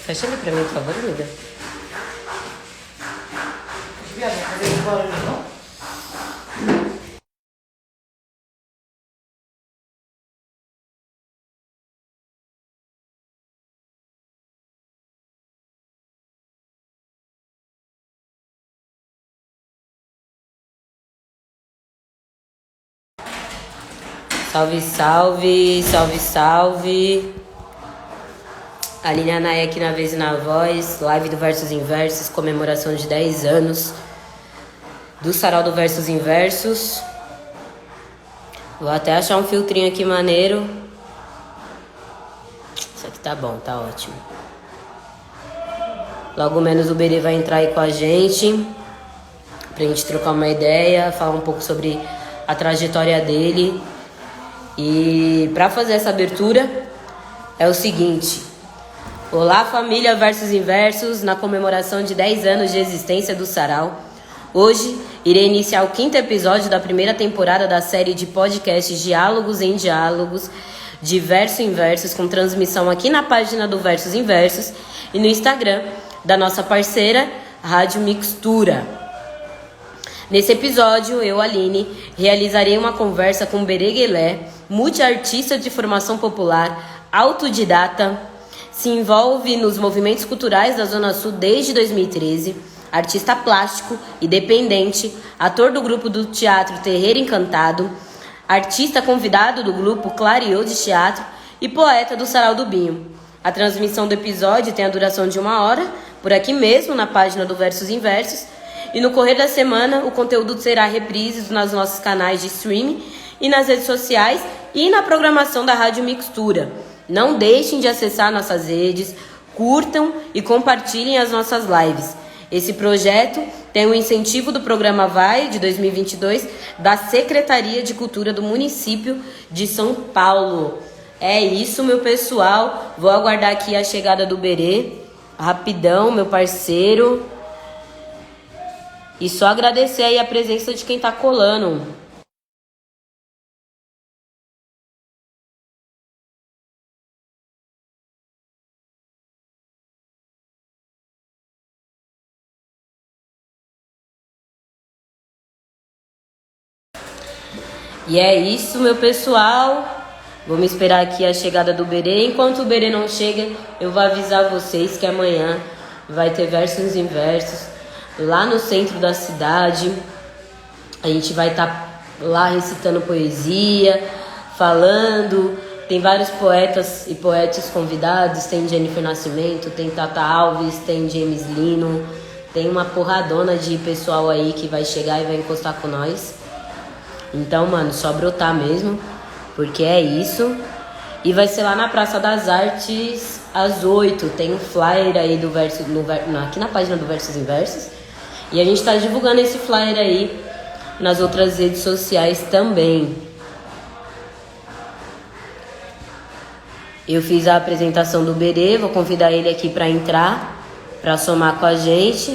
Fecha ele pra mim, por favor, amiga. Salve, salve, salve, salve. Aline Anaya aqui na Vez e na Voz, live do Versos Inversos, comemoração de 10 anos do Sarau do Versos Inversos. Vou até achar um filtrinho aqui maneiro. Isso aqui tá bom, tá ótimo. Logo menos o Berê vai entrar aí com a gente, pra gente trocar uma ideia, falar um pouco sobre a trajetória dele. E pra fazer essa abertura é o seguinte: olá família Versos Inversos, na comemoração de 10 anos de existência do Sarau. Hoje irei iniciar o 5º episódio da primeira temporada da série de podcasts Diálogos em Diálogos de Versos Inversos, com transmissão aqui na página do Versos Inversos e no Instagram da nossa parceira Rádio Mixtura. Nesse episódio, eu, Aline, realizarei uma conversa com Berê Guelé, multiartista de formação popular, autodidata, se envolve nos movimentos culturais da Zona Sul desde 2013, artista plástico, independente, ator do grupo do teatro Terreiro Encantado, artista convidado do grupo Clareou de Teatro e poeta do Sarau do Binho. A transmissão do episódio tem a duração de 1 hora, por aqui mesmo, na página do Versos Inversos, e no correr da semana o conteúdo será reprises nos nossos canais de streaming e nas redes sociais e na programação da Rádio Mixtura. Não deixem de acessar nossas redes, curtam e compartilhem as nossas lives. Esse projeto tem o incentivo do Programa Vai, de 2022, da Secretaria de Cultura do município de São Paulo. É isso, meu pessoal. Vou aguardar aqui a chegada do Berê. Rapidão, meu parceiro. E só agradecer aí a presença de quem tá colando. E é isso, meu pessoal. Vamos esperar aqui a chegada do Berê. Enquanto o Berê não chega, eu vou avisar vocês que amanhã vai ter Versos Inversos lá no centro da cidade. A gente vai estar lá recitando poesia, falando. Tem vários poetas e poetas convidados. Tem Jennifer Nascimento, tem Tata Alves, tem James Lino. Tem uma porradona de pessoal aí que vai chegar e vai encostar com nós. Então, mano, só brotar mesmo, porque é isso. E vai ser lá na Praça das Artes às 8. Tem um flyer aí do verso, aqui na página do Versos Inversos. E a gente tá divulgando esse flyer aí nas outras redes sociais também. Eu fiz a apresentação do Berê, vou convidar ele aqui para entrar, para somar com a gente.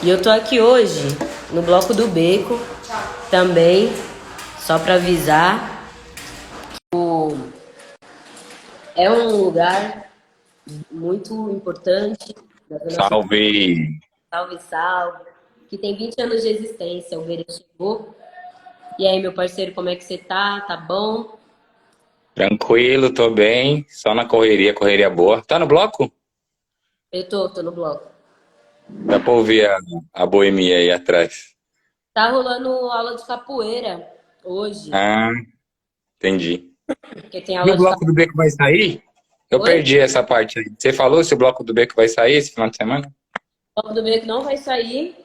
E eu tô aqui hoje no Bloco do Beco também, só para avisar. É um lugar muito importante da Zona Sul. Salve! Salve, salve. Que tem 20 anos de existência. O Berê chegou. E aí, meu parceiro, como é que você tá? Tá bom? Tranquilo, tô bem. Só na correria, correria boa. Tá no bloco? Eu tô no bloco. Dá pra ouvir a boemia aí atrás. Tá rolando aula de capoeira hoje. Ah, entendi. Porque tem E aula o de bloco do Beco vai sair? Eu capoeira. perdi essa parte aí. Você falou se o bloco do Beco vai sair esse final de semana? O bloco do Beco não vai sair,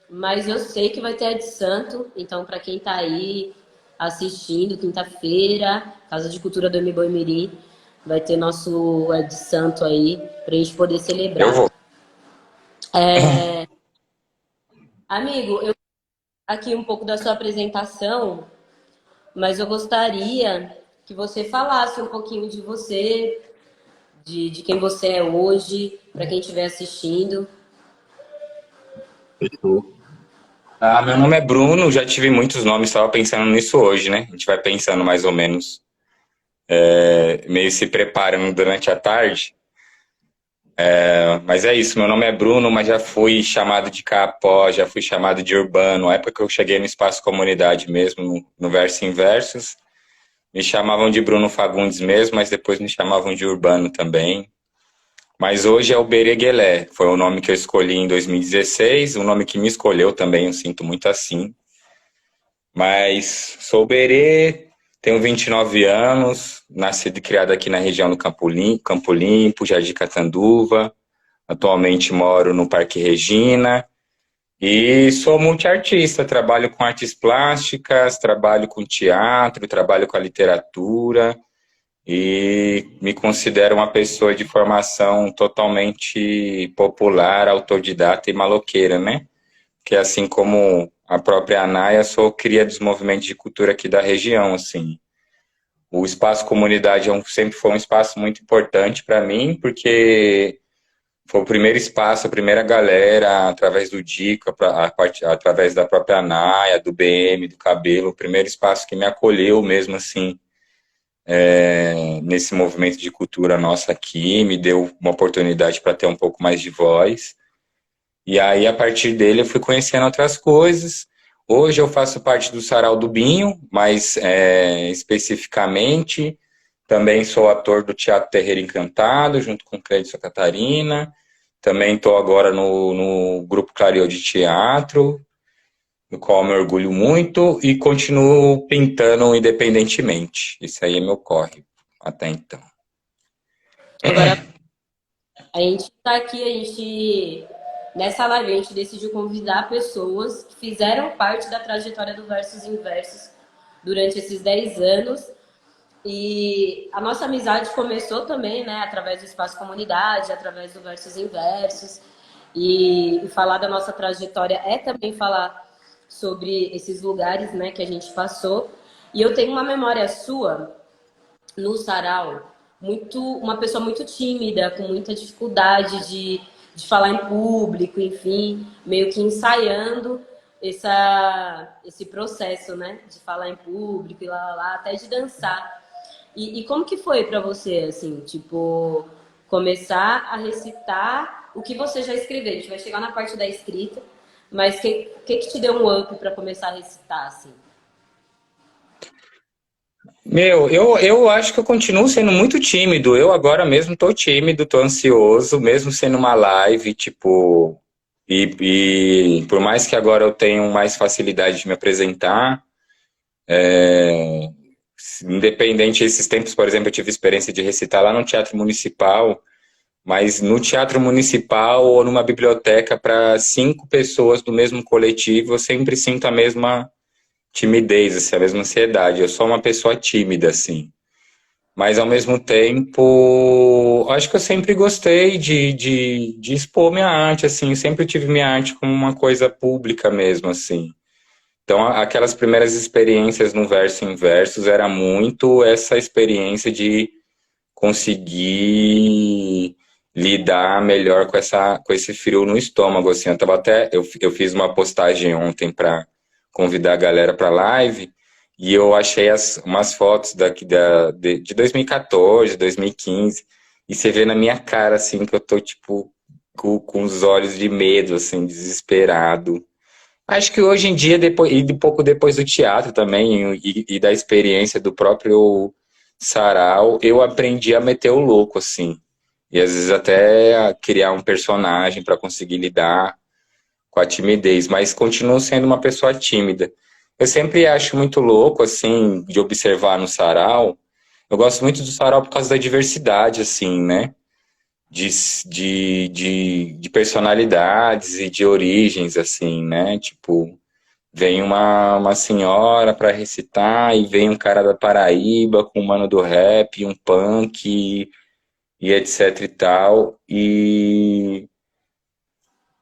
mas eu sei que vai ter a de Santo. Então, pra quem tá aí assistindo, quinta-feira, Casa de Cultura do MBoi Mirim, vai ter nosso Ed Santo aí pra gente poder celebrar. Eu vou. Amigo, eu aqui um pouco da sua apresentação, mas eu gostaria que você falasse um pouquinho de você, de quem você é hoje, para quem estiver assistindo. Fechou. Meu nome é Bruno, já tive muitos nomes, estava pensando nisso hoje, né? A gente vai pensando mais ou menos. meio se preparando durante a tarde. Mas é isso, meu nome é Bruno, mas já fui chamado de Capó, já fui chamado de Urbano. Na época que eu cheguei no Espaço Comunidade mesmo, no Verso em Versos, me chamavam de Bruno Fagundes mesmo, mas depois me chamavam de Urbano também. Mas hoje é o Bereguelé, foi o nome que eu escolhi em 2016, o nome que me escolheu também, eu sinto muito assim. Mas sou Berê, tenho 29 anos, nascido e criado aqui na região do Campo Limpo, Jardim Catanduva. Atualmente moro no Parque Regina e sou multiartista, trabalho com artes plásticas, trabalho com teatro, trabalho com a literatura e me considero uma pessoa de formação totalmente popular, autodidata e maloqueira, né? Que assim como a própria Anaia, sou cria dos movimentos de cultura aqui da região, assim. O espaço comunidade sempre foi um espaço muito importante para mim, porque foi o primeiro espaço, a primeira galera, através do Dica, através da própria Anaia, do BM, do Cabelo, o primeiro espaço que me acolheu mesmo, assim, nesse movimento de cultura nossa aqui, me deu uma oportunidade para ter um pouco mais de voz. E aí, a partir dele, eu fui conhecendo outras coisas. Hoje eu faço parte do Sarau do Binho, mas especificamente também sou ator do Teatro Terreiro Encantado, junto com Clédio Catarina. Também estou agora no Grupo Clareou de Teatro, no qual eu me orgulho muito, e continuo pintando independentemente. Isso aí é meu corre até então. Agora, a gente tá aqui, nessa live, a gente decidiu convidar pessoas que fizeram parte da trajetória do Versos em Versos durante esses 10 anos. E a nossa amizade começou também, né, através do Espaço Comunidade, através do Versos em Versos. E falar da nossa trajetória é também falar sobre esses lugares, né, que a gente passou. E eu tenho uma memória sua no sarau, uma pessoa muito tímida, com muita dificuldade de falar em público, enfim, meio que ensaiando esse processo, né, de falar em público e lá, até de dançar. E como que foi para você, assim, tipo, começar a recitar o que você já escreveu? A gente vai chegar na parte da escrita, mas o que te deu um up para começar a recitar, assim? Eu acho que eu continuo sendo muito tímido. Eu agora mesmo tô tímido, tô ansioso, mesmo sendo uma live, tipo. E por mais que agora eu tenha mais facilidade de me apresentar, independente esses tempos, por exemplo, eu tive experiência de recitar lá no Teatro Municipal, mas no Teatro Municipal ou numa biblioteca para 5 pessoas do mesmo coletivo, eu sempre sinto a mesma timidez, assim, a mesma ansiedade. Eu sou uma pessoa tímida, assim. Mas, ao mesmo tempo, acho que eu sempre gostei de expor minha arte, assim. Eu sempre tive minha arte como uma coisa pública mesmo, assim. Então, aquelas primeiras experiências no Verso em Versos era muito essa experiência de conseguir lidar melhor com esse frio no estômago, assim. Eu fiz uma postagem ontem para convidar a galera para live e eu achei umas fotos de 2014, 2015 e você vê na minha cara, assim, que eu tô, tipo, com os olhos de medo, assim, desesperado. Acho que hoje em dia, depois, e um pouco depois do teatro também, e da experiência do próprio sarau, eu aprendi a meter o louco, assim. E às vezes até a criar um personagem para conseguir lidar com a timidez, mas continuo sendo uma pessoa tímida. Eu sempre acho muito louco, assim, de observar no sarau. Eu gosto muito do sarau por causa da diversidade, assim, né? De, de personalidades e de origens, assim, né? Tipo, vem uma senhora para recitar e vem um cara da Paraíba com um mano do rap, um punk e etc e tal. E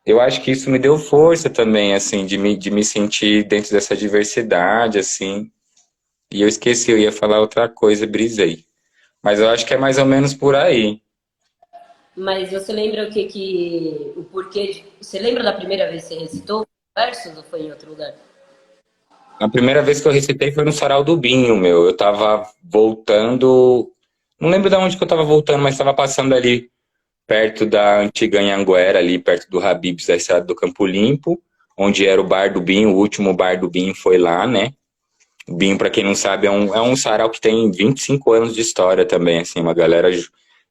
eu acho que isso me deu força também, assim, de me sentir dentro dessa diversidade, assim. E eu esqueci, eu ia falar outra coisa, brisei. Mas eu acho que é mais ou menos por aí. Mas você lembra o porquê você lembra da primeira vez que você recitou versos ou foi em outro lugar? A primeira vez que eu recitei foi no Sarau do Binho, meu. Eu tava voltando. Não lembro de onde que eu tava voltando, mas tava passando ali perto da antiga Anhanguera, ali perto do Habib's da Estrada do Campo Limpo, onde era o bar do Binho, o último bar do Binho foi lá, né? O Binho, pra quem não sabe, é um sarau que tem 25 anos de história também, assim, uma galera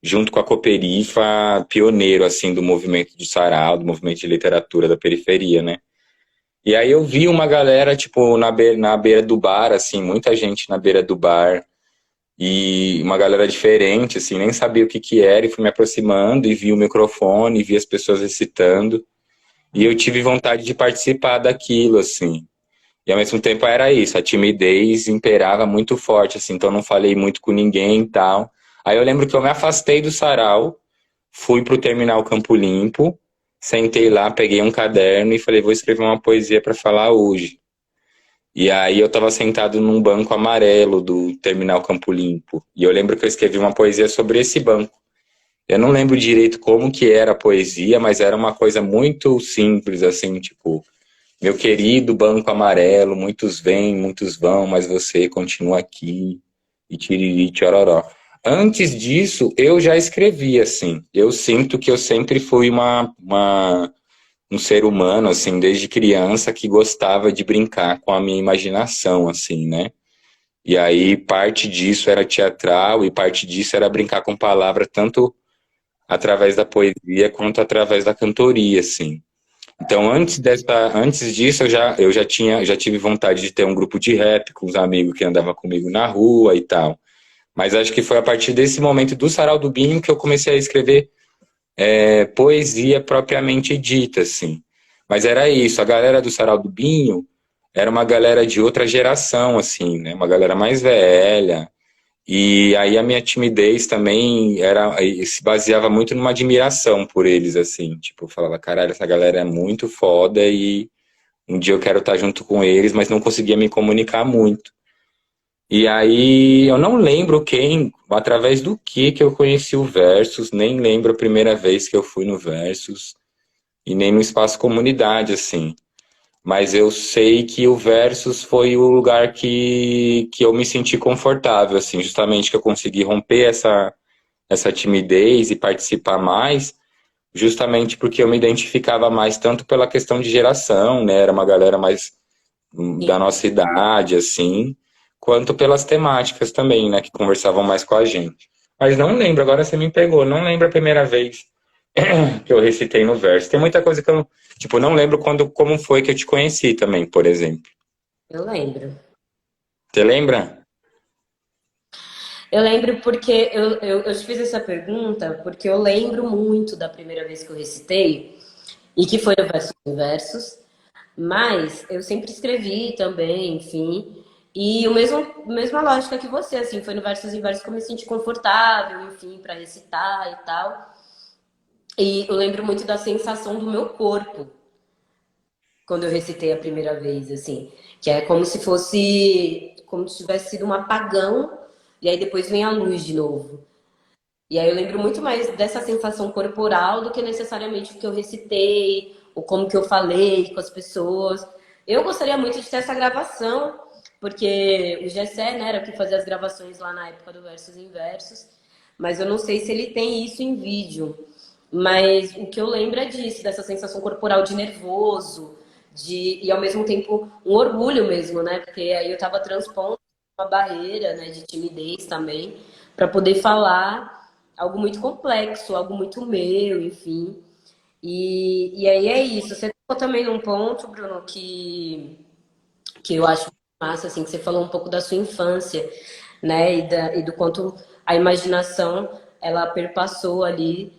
junto com a Cooperifa, pioneiro, assim, do movimento de sarau, do movimento de literatura da periferia, né? E aí eu vi uma galera, tipo, na beira do bar, assim, muita gente na beira do bar, e uma galera diferente, assim, nem sabia o que que era, e fui me aproximando, e vi o microfone, e vi as pessoas recitando, e eu tive vontade de participar daquilo, assim. E ao mesmo tempo era isso, a timidez imperava muito forte, assim, então não falei muito com ninguém e tal. Aí eu lembro que eu me afastei do sarau, fui pro Terminal Campo Limpo, sentei lá, peguei um caderno e falei, vou escrever uma poesia para falar hoje. E aí eu tava sentado num banco amarelo do Terminal Campo Limpo. E eu lembro que eu escrevi uma poesia sobre esse banco. Eu não lembro direito como que era a poesia, mas era uma coisa muito simples, assim, tipo, meu querido banco amarelo, muitos vêm, muitos vão, mas você continua aqui, e tiriri, tchororó. Antes disso, eu já escrevi, assim. Eu sinto que eu sempre fui um ser humano, assim, desde criança, que gostava de brincar com a minha imaginação, assim, né? E aí, parte disso era teatral, e parte disso era brincar com palavras, tanto através da poesia quanto através da cantoria, assim. Então, antes disso, já tive vontade de ter um grupo de rap com os amigos que andavam comigo na rua e tal. Mas acho que foi a partir desse momento do Sarau do Binho que eu comecei a escrever poesia propriamente dita, assim. Mas era isso, a galera do Sarau do Binho era uma galera de outra geração, assim, né? Uma galera mais velha. E aí a minha timidez também se baseava muito numa admiração por eles, assim. Tipo, eu falava, caralho, essa galera é muito foda e um dia eu quero estar junto com eles, mas não conseguia me comunicar muito. E aí eu não lembro através do que eu conheci o Versus, nem lembro a primeira vez que eu fui no Versus, e nem no espaço comunidade, assim. Mas eu sei que o Versus foi o lugar que eu me senti confortável, assim, justamente que eu consegui romper essa timidez e participar mais, justamente porque eu me identificava mais tanto pela questão de geração, né? Era uma galera mais da nossa idade, assim, quanto pelas temáticas também, né? Que conversavam mais com a gente. Mas não lembro, agora você me pegou, não lembro a primeira vez que eu recitei no verso. Tem muita coisa que eu, tipo, não lembro como foi que eu te conheci também, por exemplo. Eu lembro. Você lembra? Eu lembro porque eu te fiz essa pergunta porque eu lembro muito da primeira vez que eu recitei, e que foi o Versos em Versos, mas eu sempre escrevi também, enfim. E mesma lógica que você, assim, foi no Versos em Versos que eu me senti confortável, enfim, para recitar e tal. E eu lembro muito da sensação do meu corpo quando eu recitei a primeira vez, assim, que é como se tivesse sido um apagão e aí depois vem a luz de novo. E aí eu lembro muito mais dessa sensação corporal do que necessariamente o que eu recitei, ou como que eu falei com as pessoas. Eu gostaria muito de ter essa gravação, porque o Gessé, né, era o que fazia as gravações lá na época do Versos em Versos, mas eu não sei se ele tem isso em vídeo. Mas o que eu lembro é disso, dessa sensação corporal de nervoso, e ao mesmo tempo um orgulho mesmo, né? Porque aí eu tava transpondo uma barreira, né, de timidez também, para poder falar algo muito complexo, algo muito meu, enfim. E aí é isso. Você tocou também num ponto, Bruno, que eu acho massa, assim, que você falou um pouco da sua infância, né? E do quanto a imaginação ela perpassou ali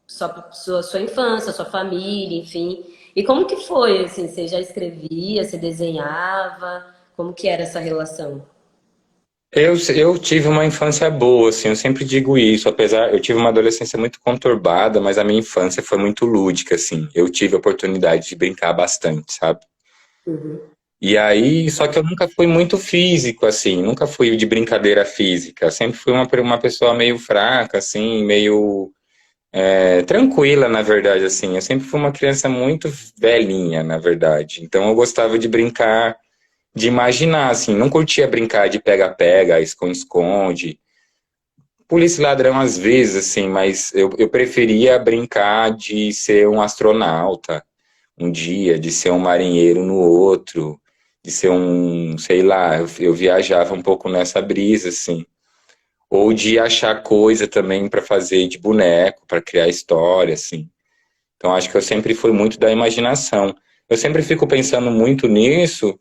sua infância, sua família, enfim. E como que foi, assim? Você já escrevia, você desenhava? Como que era essa relação? Eu tive uma infância boa, assim, eu sempre digo isso, apesar, eu tive uma adolescência muito conturbada, mas a minha infância foi muito lúdica, assim, eu tive a oportunidade de brincar bastante, sabe? Uhum. E aí, só que eu nunca fui muito físico, assim, nunca fui de brincadeira física, sempre fui uma pessoa meio fraca, assim, meio tranquila, na verdade, assim. Eu sempre fui uma criança muito velhinha, na verdade. Então eu gostava de brincar, de imaginar, assim. Não curtia brincar de pega-pega, esconde-esconde. Polícia e ladrão às vezes, assim, mas eu preferia brincar de ser um astronauta um dia, de ser um marinheiro no outro, de ser um, sei lá, eu viajava um pouco nessa brisa, assim. Ou de achar coisa também para fazer de boneco, para criar história, assim. Então acho que eu sempre fui muito da imaginação. Eu sempre fico pensando muito nisso,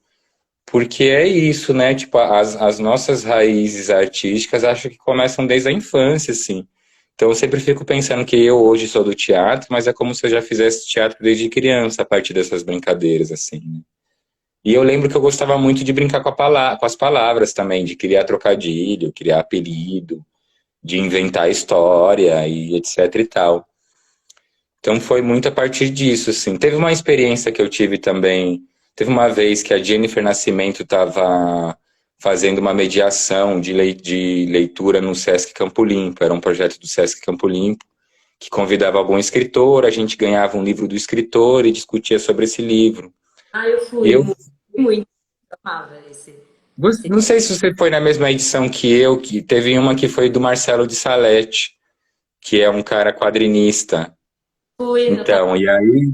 porque é isso, né? Tipo, as nossas raízes artísticas acho que começam desde a infância, assim. Então eu sempre fico pensando que eu hoje sou do teatro, mas é como se eu já fizesse teatro desde criança, a partir dessas brincadeiras, assim, né? E eu lembro que eu gostava muito de brincar com as palavras também, de criar trocadilho, criar apelido, de inventar história e etc e tal. Então foi muito a partir disso, assim. Teve uma experiência que eu tive também. Teve uma vez que a Jennifer Nascimento estava fazendo uma mediação de leitura no Sesc Campo Limpo. Era um projeto do Sesc Campo Limpo que convidava algum escritor, a gente ganhava um livro do escritor e discutia sobre esse livro. Ah, eu fui Eu muito, muito. Eu amava esse não sei se você foi na mesma edição que eu, que teve uma que foi do Marcelo de Salete, que é um cara quadrinista. fui, eu tava, Então, e aí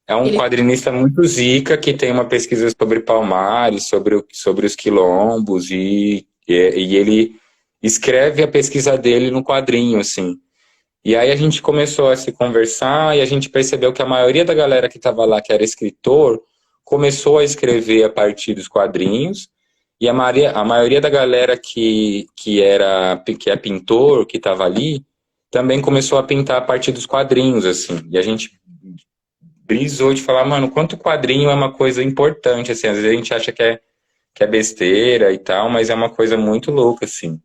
é um ele, quadrinista muito zica que tem uma pesquisa sobre Palmares, sobre os quilombos e ele escreve a pesquisa dele no quadrinho, assim. E aí a gente começou a se conversar e a gente percebeu que a maioria da galera que estava lá, que era escritor, começou a escrever a partir dos quadrinhos e a maioria da galera que é pintor, que estava ali, também começou a pintar a partir dos quadrinhos, assim. E a gente brisou de falar, mano, quanto quadrinho é uma coisa importante, assim, às vezes a gente acha que é besteira e tal, mas é uma coisa muito louca, assim.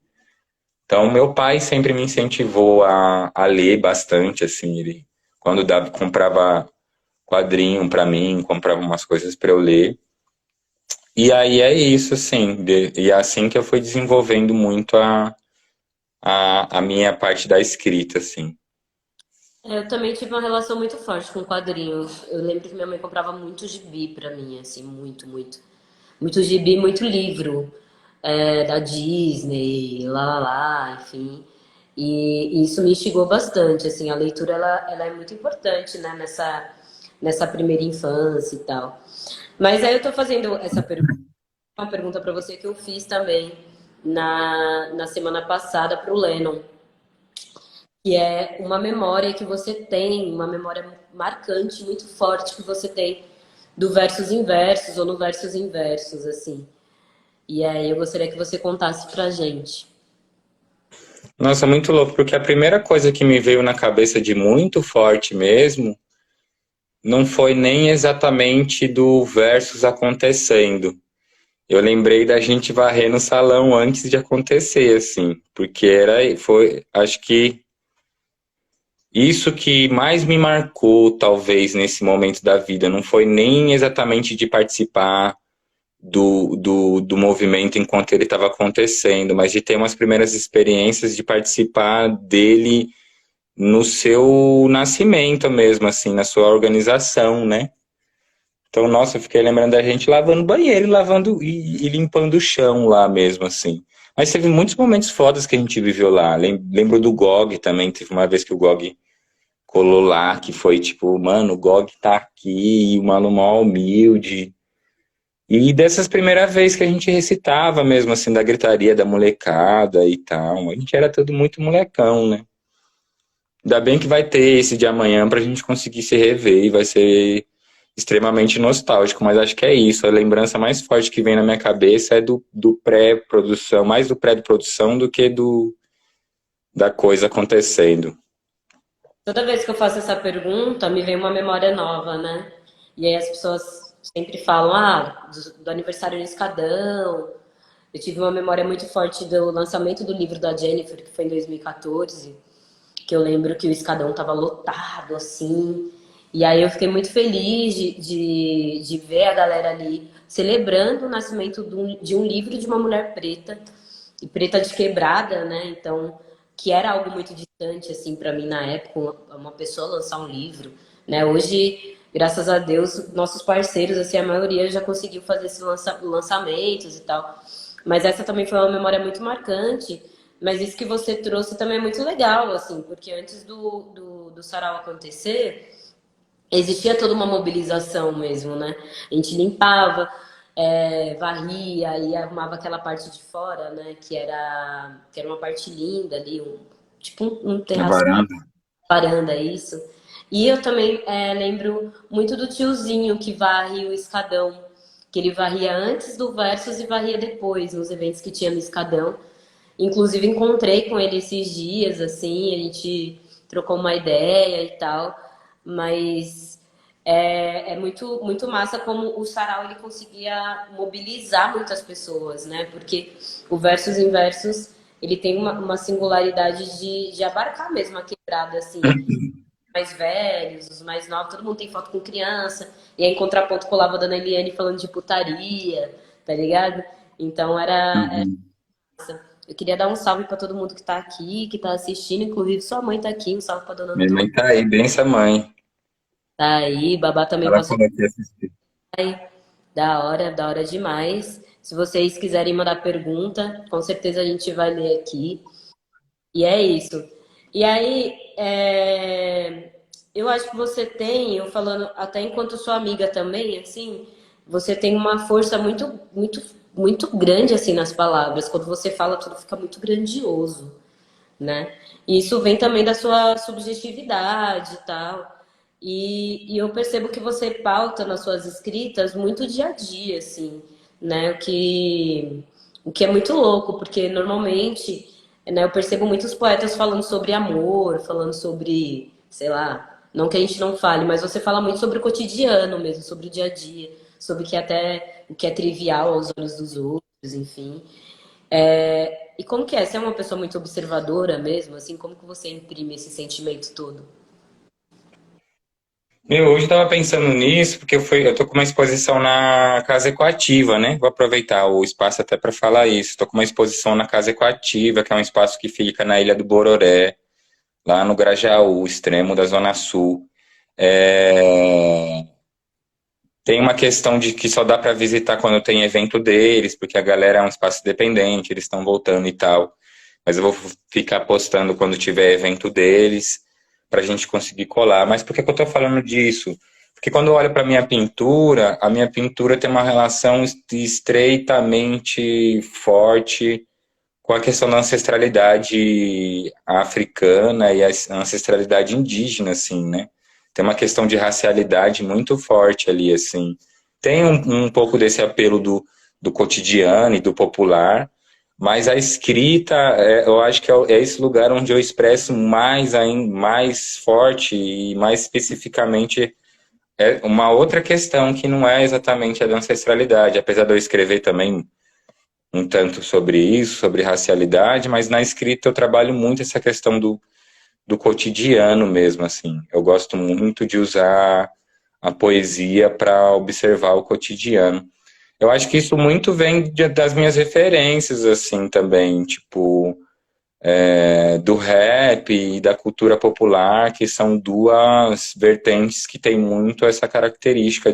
Então, meu pai sempre me incentivou a ler bastante, assim, ele, quando dava, comprava quadrinho para mim, comprava umas coisas para eu ler. E aí é isso, assim, e é assim que eu fui desenvolvendo muito a minha parte da escrita, assim. eu também tive uma relação muito forte com quadrinhos. Eu lembro que minha mãe comprava muito gibi pra mim, assim, muito, muito. Muito gibi, muito livro da Disney, enfim. E isso me instigou bastante, assim, a leitura ela é muito importante, né, nessa primeira infância e tal. Mas aí eu tô fazendo essa pergunta, uma pergunta para você que eu fiz também na semana passada para o Lennon, que é uma memória que você tem, uma memória marcante, muito forte que você tem do versos inversos ou no versos inversos, assim. E aí eu gostaria que você contasse pra gente. Nossa, muito louco, porque a primeira coisa que me veio na cabeça de muito forte mesmo não foi nem exatamente do versus acontecendo. Eu lembrei da gente varrer no salão antes de acontecer, assim, porque acho que isso que mais me marcou, talvez, nesse momento da vida, não foi nem exatamente de participar do movimento enquanto ele estava acontecendo, mas de ter umas primeiras experiências de participar dele no seu nascimento mesmo, assim, na sua organização, né? Então, nossa, eu fiquei lembrando da gente lavando banheiro, lavando e limpando o chão lá mesmo, assim. Mas teve muitos momentos fodas que a gente viveu lá. Lembro do GOG também, teve uma vez que o GOG colou lá, que foi tipo, mano, o GOG tá aqui, o mano mó humilde. E dessas primeiras vezes que a gente recitava mesmo, assim, da gritaria da molecada e tal. A gente era tudo muito molecão, né? Ainda bem que vai ter esse de amanhã pra gente conseguir se rever e vai ser extremamente nostálgico, mas acho que é isso. A lembrança mais forte que vem na minha cabeça é do pré-produção, mais do pré-produção do que da coisa acontecendo. Toda vez que eu faço essa pergunta, me vem uma memória nova, né? E aí as pessoas sempre falam, do aniversário do Escadão. Eu tive uma memória muito forte do lançamento do livro da Jennifer, que foi em 2014, que eu lembro que o Escadão tava lotado, assim. E aí eu fiquei muito feliz de ver a galera ali celebrando o nascimento de um livro de uma mulher preta, e preta de quebrada, né? Então, que era algo muito distante, assim, para mim na época, uma pessoa lançar um livro, né? Hoje, graças a Deus, nossos parceiros, assim, a maioria já conseguiu fazer esses lançamentos e tal. Mas essa também foi uma memória muito marcante. Mas isso que você trouxe também é muito legal, assim, porque antes do sarau acontecer, existia toda uma mobilização mesmo, né? A gente limpava, varria e arrumava aquela parte de fora, né? Que era uma parte linda ali, tipo um Na terraço, varanda. varanda, isso. E eu também lembro muito do tiozinho que varre o escadão, que ele varria antes do Versus e varria depois, nos eventos que tinha no escadão. Inclusive encontrei com ele esses dias, assim, a gente trocou uma ideia e tal, mas é muito, muito massa como o sarau ele conseguia mobilizar muitas pessoas, né? Porque o Versus em Versus ele tem uma singularidade de abarcar mesmo a quebrada, assim, mais velhos, os mais novos, todo mundo tem foto com criança, e aí em contraponto colava a Dona Eliane falando de putaria, tá ligado? Então era Uhum. eu queria dar um salve pra todo mundo que tá aqui, que tá assistindo, inclusive sua mãe tá aqui, um salve pra Dona Minha Antônia, mãe tá aí, bem essa mãe. tá aí, Babá também Ela passou falou que ia assistir. aí, da hora demais. Se vocês quiserem mandar pergunta, com certeza a gente vai ler aqui. E é isso. E aí, eu acho que você tem, eu falando até enquanto sua amiga também, assim, você tem uma força muito, muito, muito grande assim nas palavras. Quando você fala, tudo fica muito grandioso, né? E isso vem também da sua subjetividade e tal. E eu percebo que você pauta nas suas escritas muito dia a dia, assim, né? O que é muito louco, porque normalmente, né, eu percebo muitos poetas falando sobre amor, falando sobre, sei lá, não que a gente não fale, mas você fala muito sobre o cotidiano mesmo, sobre o dia a dia, sobre o que é trivial aos olhos dos outros, enfim. E como que é? Você é uma pessoa muito observadora mesmo, assim, como que você imprime esse sentimento todo? Meu, hoje eu tava pensando nisso, porque eu tô com uma exposição na Casa Ecoativa, né? Vou aproveitar o espaço até para falar isso. Tô com uma exposição na Casa Ecoativa, que é um espaço que fica na Ilha do Bororé, lá no Grajaú, extremo da Zona Sul. É, Tem uma questão de que só dá para visitar quando tem evento deles, porque a galera é um espaço dependente, eles estão voltando e tal. Mas eu vou ficar postando quando tiver evento deles, para a gente conseguir colar. Mas por que que eu estou falando disso? Porque quando eu olho para a minha pintura tem uma relação estreitamente forte com a questão da ancestralidade africana e a ancestralidade indígena, assim, né? Tem uma questão de racialidade muito forte ali, assim. Tem um pouco desse apelo do cotidiano e do popular, mas a escrita, eu acho que é esse lugar onde eu expresso mais forte e mais especificamente uma outra questão que não é exatamente a da ancestralidade, apesar de eu escrever também um tanto sobre isso, sobre racialidade, mas na escrita eu trabalho muito essa questão do cotidiano mesmo, assim. Eu gosto muito de usar a poesia para observar o cotidiano. Eu acho que isso muito vem das minhas referências, assim, também, tipo, do rap e da cultura popular, que são duas vertentes que têm muito essa característica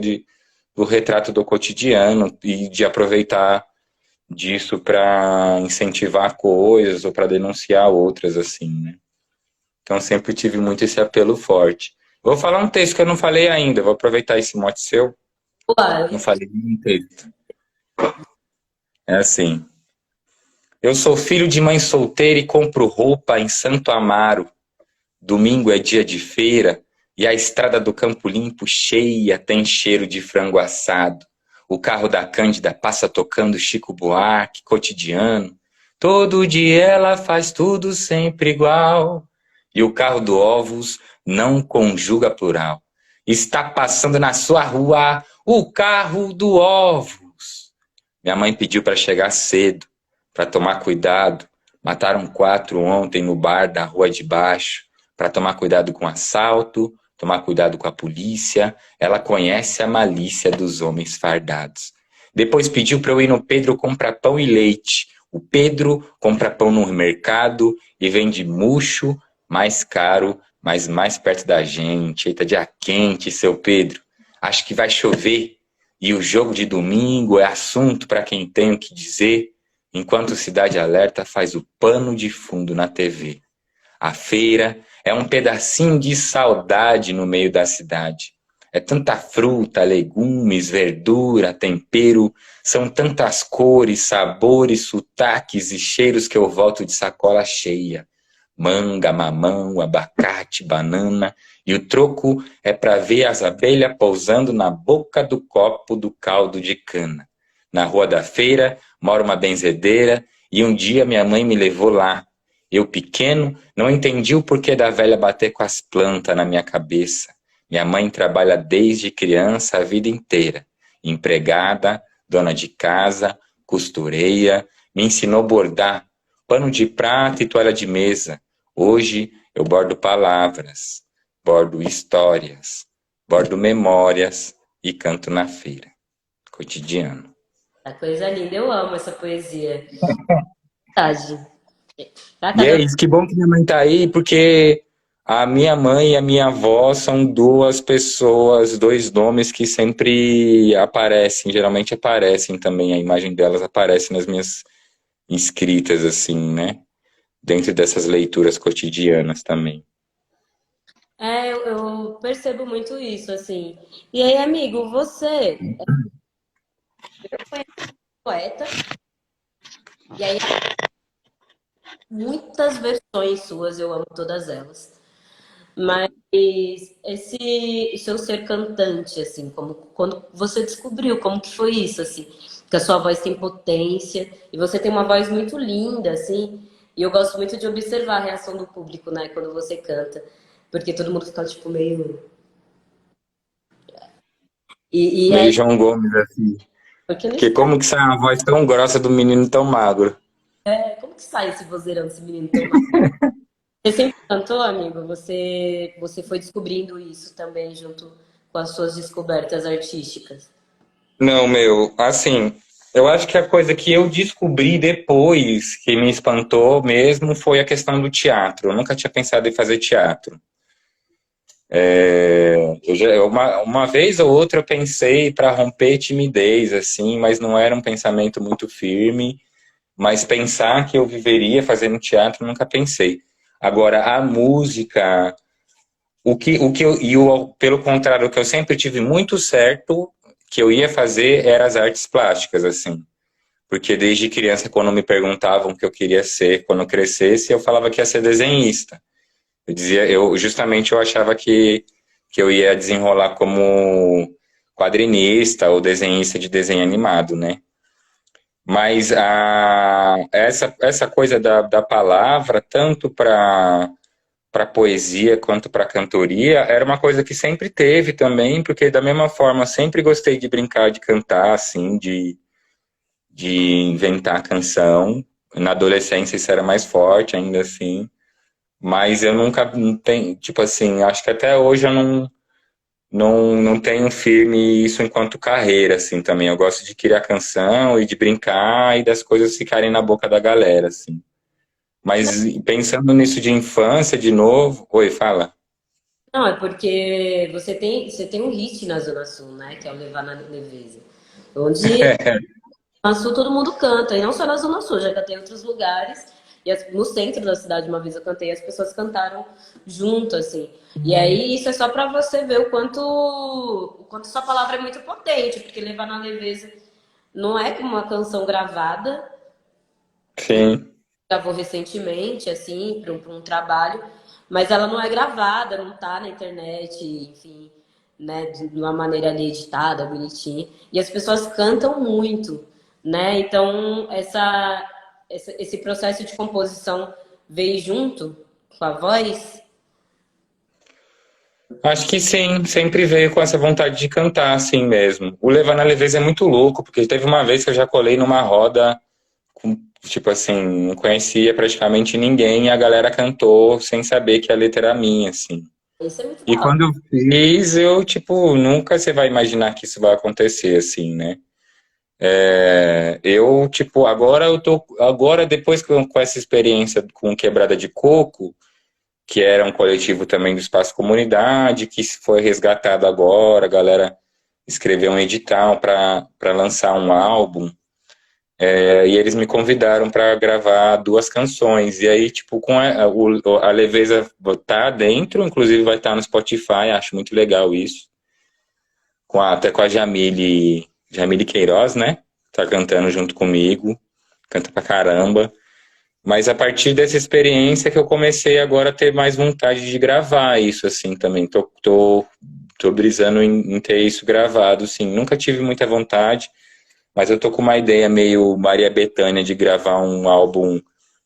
do retrato do cotidiano e de aproveitar disso para incentivar coisas ou para denunciar outras, assim, né? Então sempre tive muito esse apelo forte. Vou falar um texto que eu não falei ainda, vou aproveitar esse mote seu, não Claro. falei nenhum texto. É assim: eu sou filho de mãe solteira e compro roupa em Santo Amaro. Domingo é dia de feira e a estrada do Campo Limpo cheia tem cheiro de frango assado. O carro da Cândida passa tocando Chico Buarque, cotidiano. Todo dia ela faz tudo sempre igual. E o carro do Ovos não conjuga plural. Está passando na sua rua o carro do Ovos. Minha mãe pediu para chegar cedo, para tomar cuidado. Mataram 4 ontem no bar da rua de baixo, para tomar cuidado com assalto, tomar cuidado com a polícia. Ela conhece a malícia dos homens fardados. Depois pediu para eu ir no Pedro comprar pão e leite. O Pedro compra pão no mercado e vende murcho, mais caro, mas mais perto da gente. Eita, dia quente, seu Pedro. Acho que vai chover. E o jogo de domingo é assunto para quem tem o que dizer, enquanto Cidade Alerta faz o pano de fundo na TV. A feira é um pedacinho de saudade no meio da cidade. É tanta fruta, legumes, verdura, tempero, são tantas cores, sabores, sotaques e cheiros que eu volto de sacola cheia. Manga, mamão, abacate, banana, e o troco é para ver as abelhas pousando na boca do copo do caldo de cana. Na rua da feira mora uma benzedeira e um dia minha mãe me levou lá. Eu, pequeno, não entendi o porquê da velha bater com as plantas na minha cabeça. Minha mãe trabalha desde criança a vida inteira. Empregada, dona de casa, costureira, me ensinou a bordar, pano de prata e toalha de mesa. Hoje eu bordo palavras, bordo histórias, bordo memórias e canto na feira. Cotidiano. A coisa linda, eu amo essa poesia. Verdade. Pra E é cada... isso, que bom que minha mãe tá aí, porque a minha mãe e a minha avó são duas pessoas, dois nomes que sempre aparecem, geralmente aparecem também, a imagem delas aparece nas minhas escritas, assim, né? Dentro dessas leituras cotidianas também. Eu percebo muito isso, assim. E aí, amigo, você foi poeta, e aí muitas versões suas, eu amo todas elas. Mas esse seu ser cantante, assim, como quando você descobriu, como que foi isso, assim? Que a sua voz tem potência e você tem uma voz muito linda, assim. E eu gosto muito de observar a reação do público, né, quando você canta, porque todo mundo fica tipo meio e Meio aí, João Gomes, assim. porque não Porque está, como que sai uma voz tão grossa do menino tão magro? como que sai esse vozeirão desse menino tão mal? Você sempre cantou, amigo? Você foi descobrindo isso também junto com as suas descobertas artísticas? Não, meu, assim, eu acho que a coisa que eu descobri depois, que me espantou mesmo, foi a questão do teatro. Eu nunca tinha pensado em fazer teatro. Uma vez ou outra eu pensei para romper timidez, assim, mas não era um pensamento muito firme. Mas pensar que eu viveria fazendo teatro, nunca pensei. Agora, a música, pelo contrário, o que eu sempre tive muito certo que eu ia fazer era as artes plásticas, assim. Porque desde criança, quando me perguntavam o que eu queria ser quando eu crescesse, eu falava que ia ser desenhista. Justamente eu achava que eu ia desenrolar como quadrinista ou desenhista de desenho animado, né? Mas essa coisa da palavra, tanto para poesia quanto para cantoria, era uma coisa que sempre teve também, porque da mesma forma sempre gostei de brincar, de cantar, assim, de inventar canção. Na adolescência isso era mais forte ainda assim, mas eu nunca tenho, tipo assim, acho que até hoje eu não tenho firme isso enquanto carreira, assim, também. Eu gosto de criar canção e de brincar e das coisas ficarem na boca da galera, assim. Mas pensando nisso de infância, de novo... Oi, fala. Não, é porque você tem um hit na Zona Sul, né? Que é o Levar na Leveza. Onde na Sul todo mundo canta, e não só na Zona Sul, já cantei em outros lugares. E no centro da cidade, uma vez eu cantei, as pessoas cantaram junto, assim. E aí, isso é só pra você ver o quanto sua palavra é muito potente, porque Levar na Leveza não é como uma canção gravada, Sim. gravou recentemente, assim, para um trabalho, mas ela não é gravada, não tá na internet, enfim, né, de uma maneira ali editada, bonitinha. E as pessoas cantam muito, né? Então, esse processo de composição veio junto com a voz. Acho que sim, sempre veio com essa vontade de cantar, assim mesmo. O Levar na Leveza é muito louco, porque teve uma vez que eu já colei numa roda com, tipo assim, não conhecia praticamente ninguém e a galera cantou sem saber que a letra era minha, assim. Isso é muito da E hora. quando eu fiz, eu, tipo, nunca você vai imaginar que isso vai acontecer, assim, né? Eu, tipo, agora depois com essa experiência com Quebrada de Coco, que era um coletivo também do Espaço Comunidade, que foi resgatado agora, a galera escreveu um edital para lançar um álbum, e eles me convidaram para gravar 2 canções, e aí, tipo, com a leveza tá dentro, inclusive vai estar no Spotify, acho muito legal isso, até com a Jamile Queiroz, né? Tá cantando junto comigo, canta pra caramba. Mas a partir dessa experiência que eu comecei agora a ter mais vontade de gravar isso, assim, também. Tô brisando em ter isso gravado, sim. Nunca tive muita vontade, mas eu tô com uma ideia meio Maria Bethânia de gravar um álbum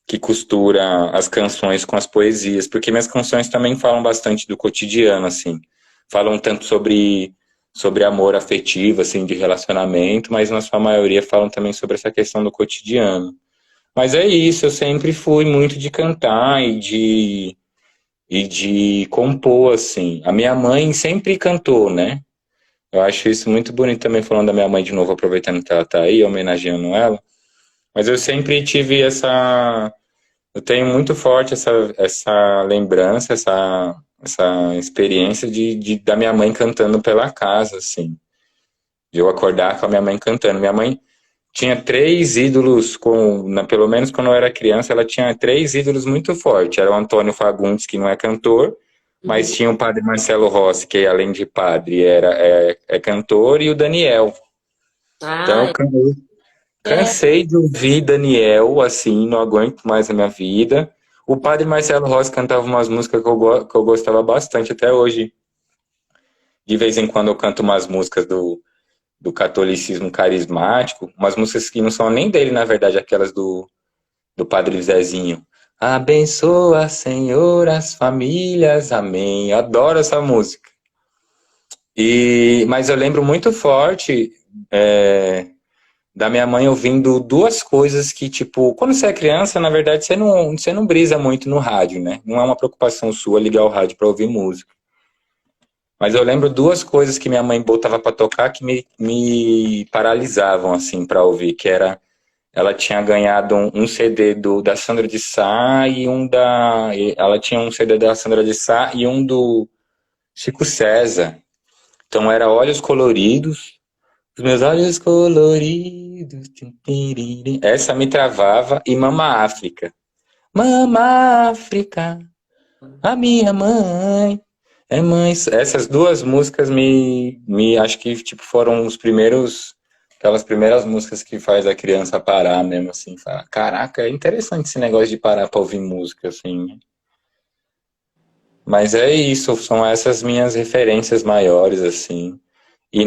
que costura as canções com as poesias, porque minhas canções também falam bastante do cotidiano, assim. Falam tanto sobre amor afetivo, assim, de relacionamento, mas na sua maioria falam também sobre essa questão do cotidiano. Mas é isso, eu sempre fui muito de cantar e de compor, assim. A minha mãe sempre cantou, né? Eu acho isso muito bonito também, falando da minha mãe de novo, aproveitando que ela tá aí, homenageando ela. Mas eu sempre tive essa. Eu tenho muito forte essa lembrança, essa experiência da minha mãe cantando pela casa, assim. De eu acordar com a minha mãe cantando. Minha mãe tinha 3 ídolos, pelo menos quando eu era criança, ela tinha 3 ídolos muito fortes. Era o Antônio Fagundes, que não é cantor, mas Uhum. tinha o padre Marcelo Rossi, que além de padre é cantor, e o Daniel. Então Ah, eu é. cansei de ouvir Daniel, assim, não aguento mais a minha vida. O padre Marcelo Rossi cantava umas músicas que eu gostava bastante até hoje. De vez em quando eu canto umas músicas do catolicismo carismático, umas músicas que não são nem dele, na verdade, aquelas do Padre Zezinho. Abençoa, Senhor, as famílias, amém. Eu adoro essa música. Mas eu lembro muito forte da minha mãe ouvindo 2 coisas que, tipo, quando você é criança, na verdade, você não brisa muito no rádio, né? Não é uma preocupação sua ligar o rádio para ouvir música. Mas eu lembro 2 coisas que minha mãe botava para tocar que me paralisavam, assim, para ouvir, que era ela tinha ganhado um CD da Sandra de Sá e ela tinha um CD da Sandra de Sá e um do Chico César. Então era Olhos Coloridos, os meus olhos coloridos. Tim, tiririm. Essa me travava e Mama África. Mama África, a minha mãe. É mãe. Essas 2 músicas acho que tipo foram aquelas primeiras músicas que faz a criança parar mesmo, assim, falar, caraca, é interessante esse negócio de parar pra ouvir música, assim. Mas é isso, são essas minhas referências maiores, assim. E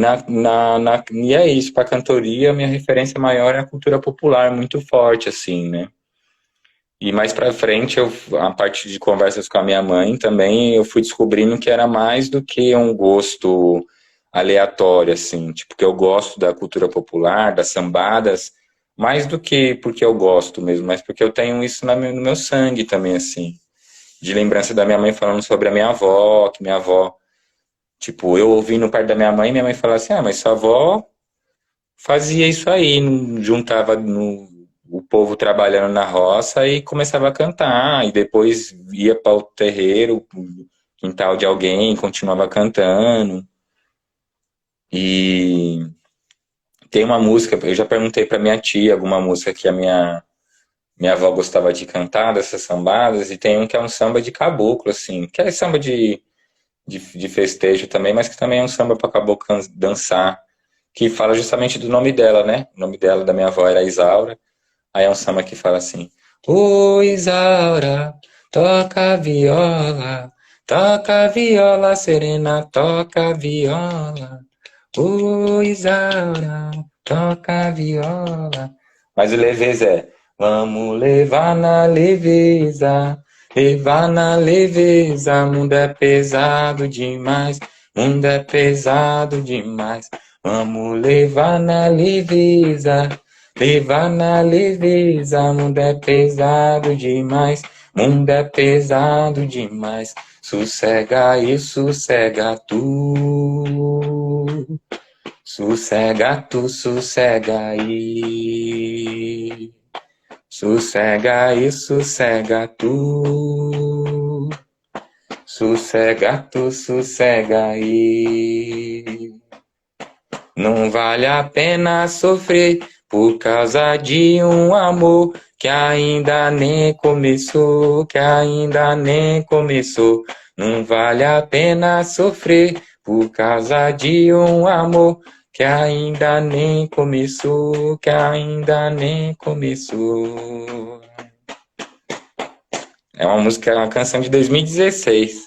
é isso, pra cantoria, minha referência maior é a cultura popular, muito forte, assim, né? E mais pra frente, a partir de conversas com a minha mãe também, eu fui descobrindo que era mais do que um gosto aleatório, assim, tipo, que eu gosto da cultura popular, das sambadas, mais do que porque eu gosto mesmo, mas porque eu tenho isso no meu sangue também, assim, de lembrança da minha mãe falando sobre a minha avó, que minha avó, tipo, eu ouvi no perto da minha mãe falava assim, mas sua avó fazia isso aí, juntava o povo trabalhando na roça e começava a cantar, e depois ia para o terreiro, quintal de alguém, continuava cantando. E tem uma música, eu já perguntei para minha tia alguma música que a minha avó gostava de cantar, dessas sambadas, e tem um que é um samba de caboclo, assim, que é samba de festejo também, mas que também é um samba para caboclo dançar, que fala justamente do nome dela, né? O nome dela, da minha avó, era Isaura. Aí é um samba que fala assim: Ô Isaura, toca a viola serena, toca a viola. Ô Isaura, toca a viola. Mas o leveza vamos levar na leveza, mundo é pesado demais, mundo é pesado demais. Vamos levar na leveza, mundo é pesado demais, mundo é pesado demais. Sossega e sossega tu. sossega aí. Sossega aí, sossega tu. Sossega aí. Não vale a pena sofrer por causa de um amor que ainda nem começou, que ainda nem começou. Não vale a pena sofrer por causa de um amor que ainda nem começou, que ainda nem começou. É uma música, é uma canção de 2016.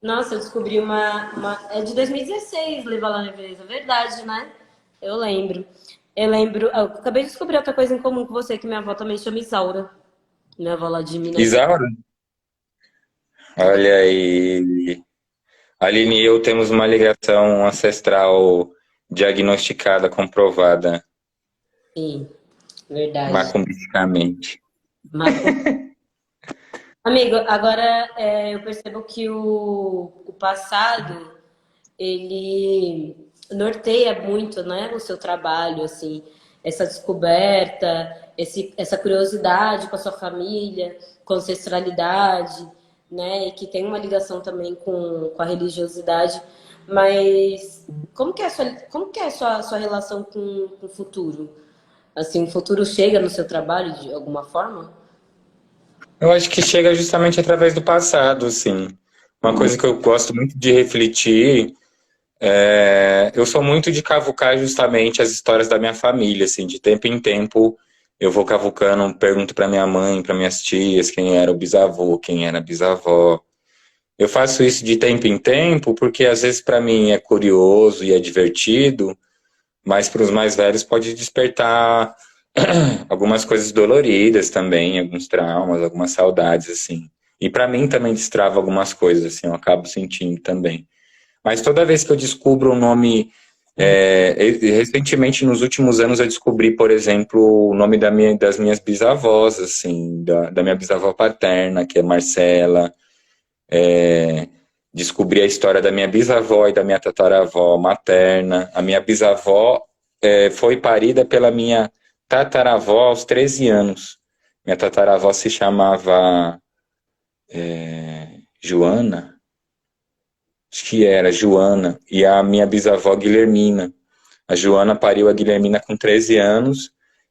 Nossa, eu descobri É de 2016, Leva La Leveza. Verdade, né? Eu lembro. Eu lembro. Eu acabei de descobrir outra coisa em comum com você, que minha avó também chama Isaura. Minha avó lá de Minas Gerais. Isaura, olha aí. Aline e eu temos uma ligação ancestral diagnosticada, comprovada Sim, verdade. macumbisticamente. Mas, amigo, agora eu percebo que o passado ele norteia muito, né, o seu trabalho, assim, essa descoberta, essa curiosidade com a sua família, com a ancestralidade, né, e que tem uma ligação também com a religiosidade. Mas como que é a sua relação com o futuro? Assim, o futuro chega no seu trabalho de alguma forma? Eu acho que chega justamente através do passado, assim. Uma coisa que eu gosto muito de refletir eu sou muito de cavucar justamente as histórias da minha família, assim, de tempo em tempo eu vou cavucando, pergunto para minha mãe, para minhas tias, quem era o bisavô, quem era a bisavó. Eu faço isso de tempo em tempo porque às vezes para mim é curioso e é divertido, mas para os mais velhos pode despertar algumas coisas doloridas também, alguns traumas, algumas saudades, assim. E para mim também destrava algumas coisas, assim, eu acabo sentindo também. Mas toda vez que eu descubro um nome. Recentemente, nos últimos anos, eu descobri, por exemplo, o nome das minhas bisavós, assim, da minha bisavó paterna, que é Marcela. Descobri a história da minha bisavó e da minha tataravó materna. A minha bisavó foi parida pela minha tataravó aos 13 anos. Minha tataravó se chamava Joana, acho que era Joana, e a minha bisavó Guilhermina. A Joana pariu a Guilhermina com 13 anos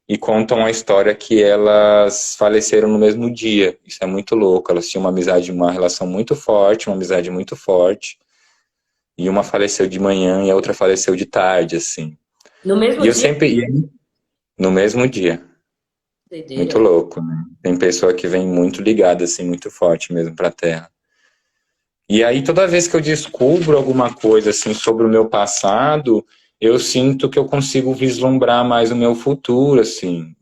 e contam a história que elas faleceram no mesmo dia. Isso é muito louco. Elas tinham uma amizade, uma relação muito forte, uma amizade muito forte. E uma faleceu de manhã e a outra faleceu de tarde, assim. No E mesmo eu dia? sempre ia no mesmo dia. Muito Doideira. louco, né? Tem pessoa que vem muito ligada, assim, muito forte mesmo para a Terra. E aí, toda vez que eu descubro alguma coisa, assim, sobre o meu passado, eu sinto que eu consigo vislumbrar mais o meu futuro, assim.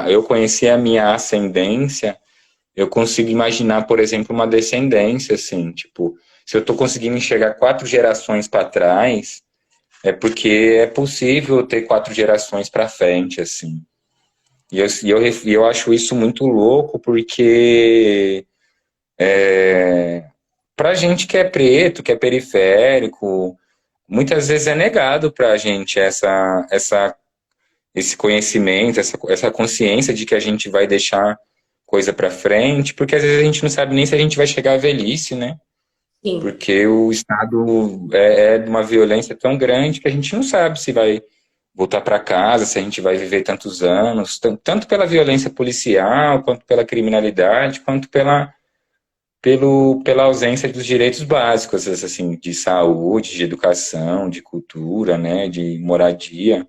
Eu conheci a minha ascendência, eu consigo imaginar, por exemplo, uma descendência, assim, tipo, se eu estou conseguindo enxergar 4 gerações para trás, é porque é possível ter 4 gerações para frente, assim. E eu acho isso muito louco, porque pra gente que é preto, que é periférico, muitas vezes é negado pra gente esse conhecimento, essa consciência de que a gente vai deixar coisa pra frente, porque às vezes a gente não sabe nem se a gente vai chegar à velhice, né? Sim. Porque o Estado é de uma violência tão grande que a gente não sabe se vai voltar para casa, se a gente vai viver tantos anos, tanto pela violência policial, quanto pela criminalidade, quanto pela ausência dos direitos básicos, assim, de saúde, de educação, de cultura, né, de moradia.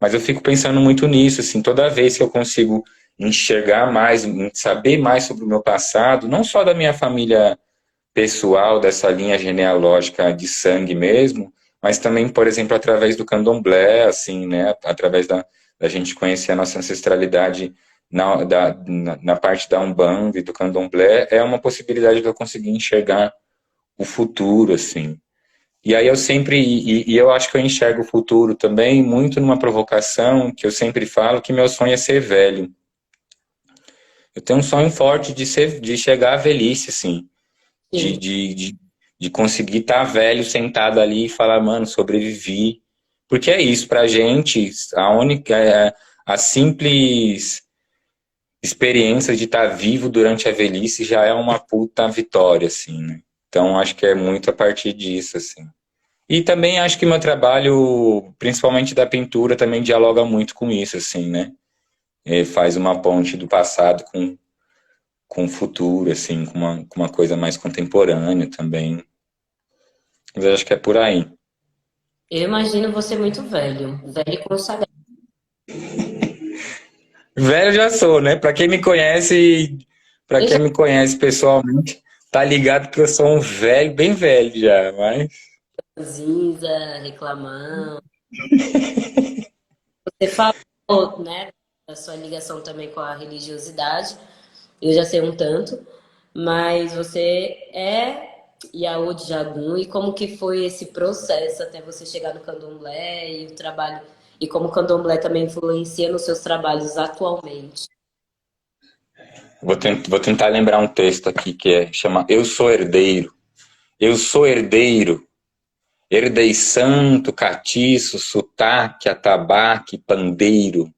Mas eu fico pensando muito nisso, assim, toda vez que eu consigo enxergar mais, saber mais sobre o meu passado, não só da minha família pessoal, dessa linha genealógica de sangue mesmo, mas também, por exemplo, através do candomblé, assim, né, através da gente conhecer a nossa ancestralidade na parte da Umbanda e do candomblé, é uma possibilidade de eu conseguir enxergar o futuro, assim. E aí eu sempre, e eu acho que eu enxergo o futuro também muito numa provocação que eu sempre falo, que meu sonho é ser velho. Eu tenho um sonho forte de chegar à velhice, assim, de, Sim. de, de, de conseguir estar velho, sentado ali e falar, mano, sobrevivi, Porque é isso, pra gente, a simples experiência de estar vivo durante a velhice já é uma puta vitória, assim, né? Então acho que é muito a partir disso, assim. E também acho que meu trabalho, principalmente da pintura, também dialoga muito com isso, assim, né? Faz uma ponte do passado com o futuro, assim, com uma coisa mais contemporânea também. Mas eu acho que é por aí. Eu imagino você muito velho, velho e consagrado. Velho já sou, né? Pra Eu quem já me conhece pessoalmente, tá ligado que eu sou um velho, bem velho já, mas ranzinza, reclamão. Você falou, né, da sua ligação também com a religiosidade. Eu já sei um tanto, mas você é Yaô de Jagum e como que foi esse processo até você chegar no Candomblé e o trabalho e como o Candomblé também influencia nos seus trabalhos atualmente. vou tentar lembrar um texto aqui chama Eu Sou Herdeiro. Eu sou herdeiro, herdei santo, catiço, sotaque, atabaque, pandeiro.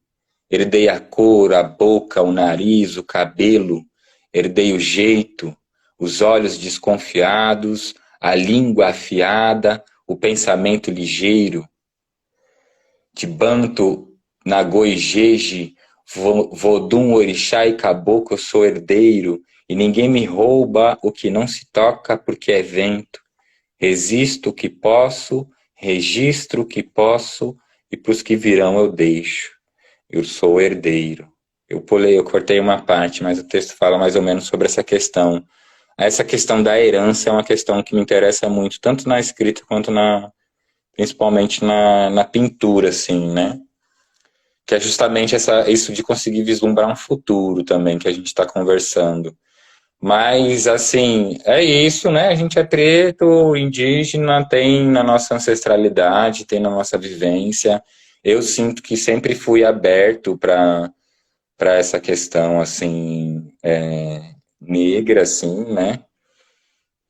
Herdei a cor, a boca, o nariz, o cabelo. Herdei o jeito, os olhos desconfiados, a língua afiada, o pensamento ligeiro. De Banto, Nagoi, Jeje, Vodum, Orixá e Caboclo, eu sou herdeiro, e ninguém me rouba o que não se toca porque é vento. Resisto o que posso, registro o que posso, e pros que virão eu deixo. Eu sou herdeiro. Eu cortei uma parte, mas o texto fala mais ou menos sobre essa questão. Essa questão da herança é uma questão que me interessa muito, tanto na escrita quanto principalmente na pintura, assim, né? Que é justamente isso de conseguir vislumbrar um futuro também que a gente está conversando. Mas, assim, é isso, né? A gente é preto, indígena, tem na nossa ancestralidade, tem na nossa vivência. Eu sinto que sempre fui aberto para essa questão, assim, negra, assim, né?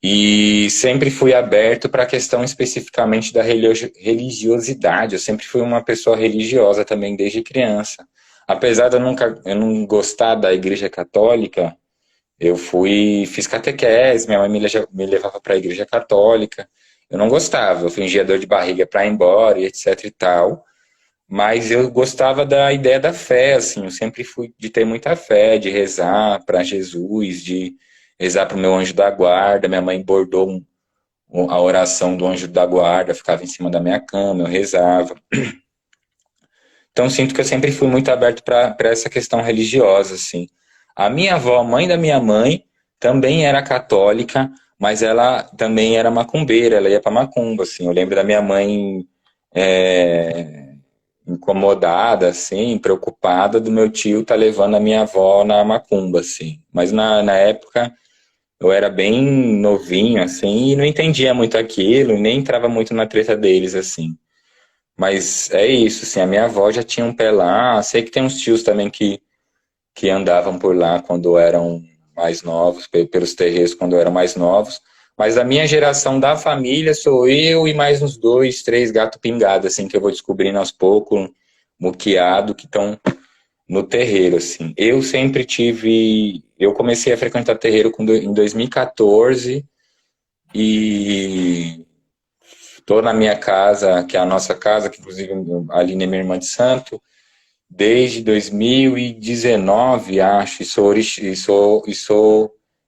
E sempre fui aberto para a questão especificamente da religiosidade. Eu sempre fui uma pessoa religiosa também desde criança. Apesar de eu não gostar da Igreja Católica, fiz catequese, minha mãe me levava para a Igreja Católica. Eu não gostava, eu fingia dor de barriga para ir embora e etc e tal. Mas eu gostava da ideia da fé, assim, eu sempre fui de ter muita fé, de rezar para Jesus, de rezar para o meu anjo da guarda. Minha mãe bordou a oração do anjo da guarda, ficava em cima da minha cama, eu rezava. Então sinto que eu sempre fui muito aberto para essa questão religiosa, assim. A minha avó, mãe da minha mãe, também era católica, mas ela também era macumbeira, ela ia para macumba, assim. Eu lembro da minha mãe incomodada, assim, preocupada do meu tio tá levando a minha avó na macumba, assim. Mas na época eu era bem novinho, assim, e não entendia muito aquilo, nem entrava muito na treta deles, assim. Mas é isso, assim, a minha avó já tinha um pé lá, sei que tem uns tios também que andavam por lá quando eram mais novos, pelos terreiros quando eram mais novos, mas a minha geração da família sou eu e mais uns dois, três gatos pingados, assim, que eu vou descobrindo aos poucos, muqueado, que estão no terreiro, assim. Eu comecei a frequentar terreiro em 2014 e estou na minha casa, que é a nossa casa, que inclusive a Aline é minha irmã de santo, desde 2019, acho, e sou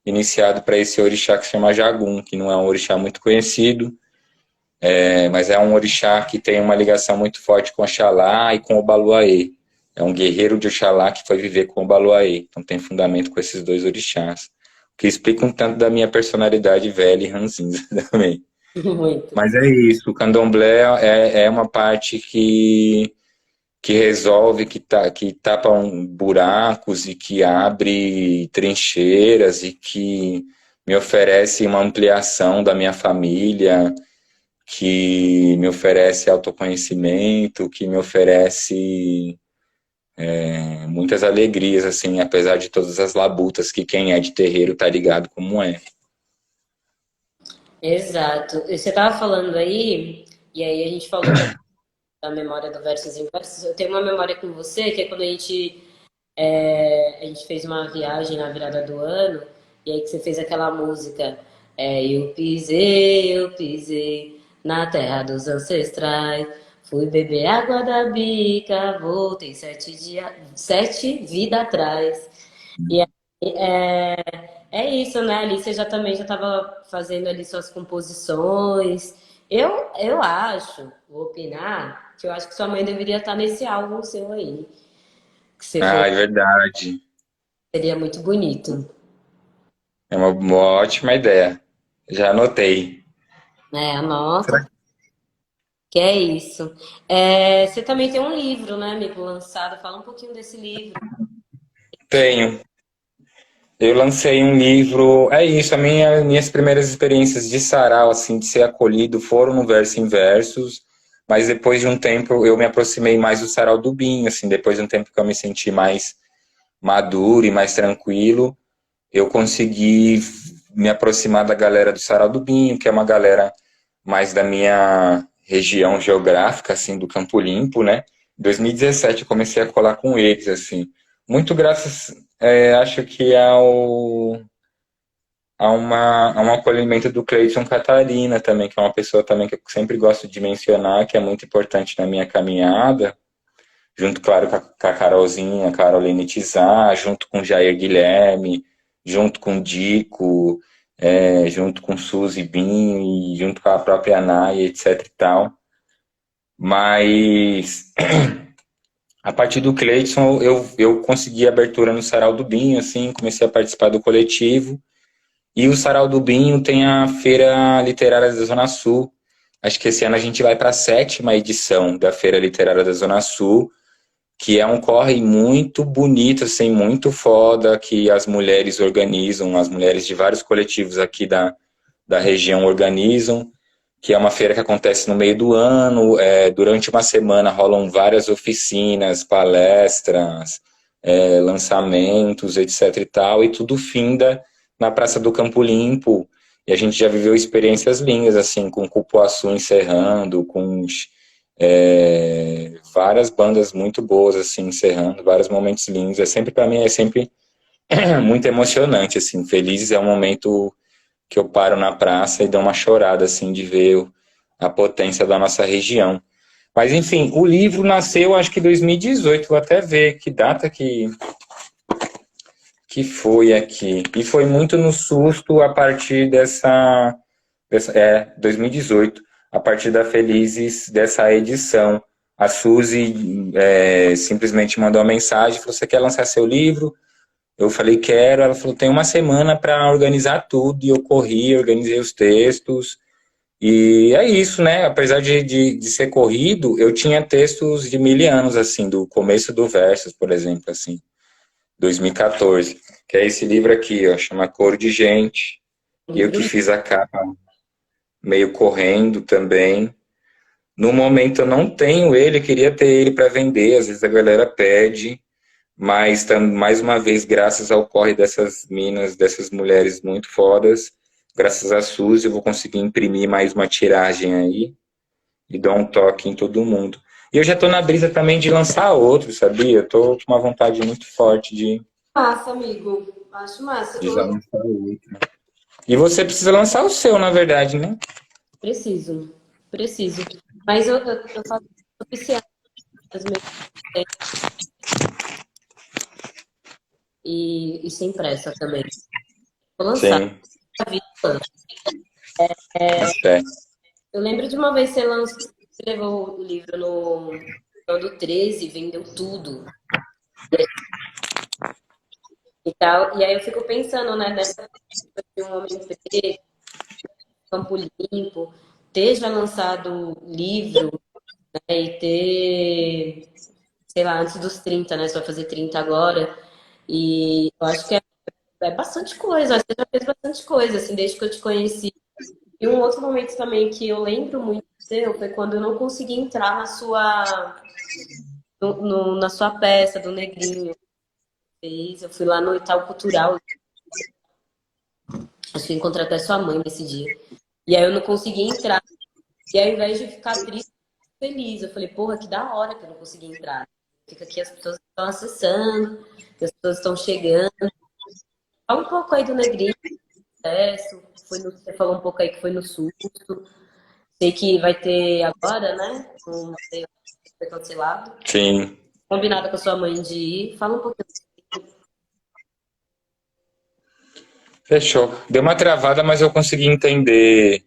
iniciado para esse orixá que se chama Jagum, que não é um orixá muito conhecido, mas é um orixá que tem uma ligação muito forte com Oxalá e com o Baluaê. É um guerreiro de Oxalá que foi viver com o Baluaê. Então tem fundamento com esses dois orixás. O que explica um tanto da minha personalidade velha e ranzinza também. Muito. Mas é isso, o candomblé é uma parte que resolve, que tapa buracos e que abre trincheiras e que me oferece uma ampliação da minha família, que me oferece autoconhecimento, que me oferece muitas alegrias, assim, apesar de todas as labutas que quem é de terreiro tá ligado como é. Exato. Você estava falando aí, e aí a gente falou da memória do Versos em Versos. Eu tenho uma memória com você, que é quando a gente fez uma viagem na virada do ano, e aí que você fez aquela música. Eu pisei na terra dos ancestrais, fui beber água da bica, voltei 7 dias, 7 vidas atrás. E aí, é isso, né? Ali você já também já estava fazendo ali suas composições. Eu acho, vou opinar, que eu acho que sua mãe deveria estar nesse álbum seu aí. Que você fez, Ah, é verdade. seria muito bonito. É uma ótima ideia. Já anotei. É, anota, Será que é isso. Você também tem um livro, né, amigo, lançado. Fala um pouquinho desse livro. que tenho? Eu lancei um livro. É isso, minhas primeiras experiências de sarau, assim, de ser acolhido, foram no Verso em Versos. Mas depois de um tempo eu me aproximei mais do sarau do Binho, assim, depois de um tempo que eu me senti mais maduro e mais tranquilo, eu consegui me aproximar da galera do Sarau do Binho, que é uma galera mais da minha região geográfica, assim, do Campo Limpo, né? Em 2017 eu comecei a colar com eles, assim. Muito graças, acho que a um acolhimento do Cleiton Catarina também, que é uma pessoa também que eu sempre gosto de mencionar, que é muito importante na minha caminhada, junto, claro, com a Carolzinha, a Caroline Tizar, junto com o Jair Guilherme, junto com o Dico, junto com Suzy Binho e junto com a própria Naya, etc e tal. Mas a partir do Cleiton eu consegui abertura no Sarau do Binho, assim, comecei a participar do coletivo. E o Sarau do Binho tem a Feira Literária da Zona Sul. Acho que esse ano a gente vai para a 7ª edição da Feira Literária da Zona Sul, que é um corre muito bonito, assim, muito foda, que as mulheres organizam, as mulheres de vários coletivos aqui da região organizam, que é uma feira que acontece no meio do ano, durante uma semana rolam várias oficinas, palestras, lançamentos, etc e tal, e tudo finda na Praça do Campo Limpo, e a gente já viveu experiências lindas, assim, com Cupuaçu encerrando, com várias bandas muito boas, assim, encerrando, vários momentos lindos. Para mim, é sempre muito emocionante, assim. Felizes é um momento que eu paro na praça e dou uma chorada, assim, de ver a potência da nossa região. Mas, enfim, o livro nasceu, acho que em 2018, vou até ver que data que foi aqui. E foi muito no susto a partir 2018, a partir da Felizes dessa edição. A Suzy simplesmente mandou uma mensagem, falou, você quer lançar seu livro? Eu falei, quero. Ela falou, tem uma semana para organizar tudo. E eu corri, organizei os textos. E é isso, né? Apesar de ser corrido, eu tinha textos de 1000 anos, assim, do começo do Versos, por exemplo, assim, 2014. Que é esse livro aqui, ó, chama Cor de Gente. E eu Livro que lindo. fiz a capa meio correndo também. No momento eu não tenho ele, queria ter ele para vender, às vezes a galera pede, mas mais uma vez, graças ao corre dessas minas, dessas mulheres muito fodas, graças a Suzy, eu vou conseguir imprimir mais uma tiragem aí e dar um toque em todo mundo. E eu já tô na brisa também de lançar outro, sabia? Eu tô com uma vontade muito forte Massa, amigo. Acho massa. de já lançar outro. E você precisa lançar o seu, na verdade, né? Preciso, preciso. Mas eu faço oficial das minhas e sem pressa também. Vou lançar. Sim, até. Eu lembro de uma vez você levou o livro no do 13, vendeu tudo e tal. E aí eu fico pensando, né, nessa coisa de um homem preto, Campo Limpo, ter já lançado livro, né, e ter, sei lá, antes dos 30, né? Você vai fazer 30 agora. E eu acho que é bastante coisa. Acho que você já fez bastante coisa, assim, desde que eu te conheci. E um outro momento também que eu lembro muito seu foi quando eu não consegui entrar na sua peça do Negrinho. Eu fui lá no Itaú Cultural, acho que eu encontrei até sua mãe nesse dia. E aí eu não consegui entrar. E ao invés de ficar triste, feliz. Eu falei, porra, que da hora que eu não consegui entrar. Fica aqui, as pessoas estão acessando, que as pessoas estão chegando. Fala um pouco aí do Negrinho, sucesso. Você falou um pouco aí que foi no susto. Sei que vai ter agora, né? Foi cancelado. Sim. Combinado com a sua mãe de ir. Fala um pouquinho. Fechou. Deu uma travada, mas eu consegui entender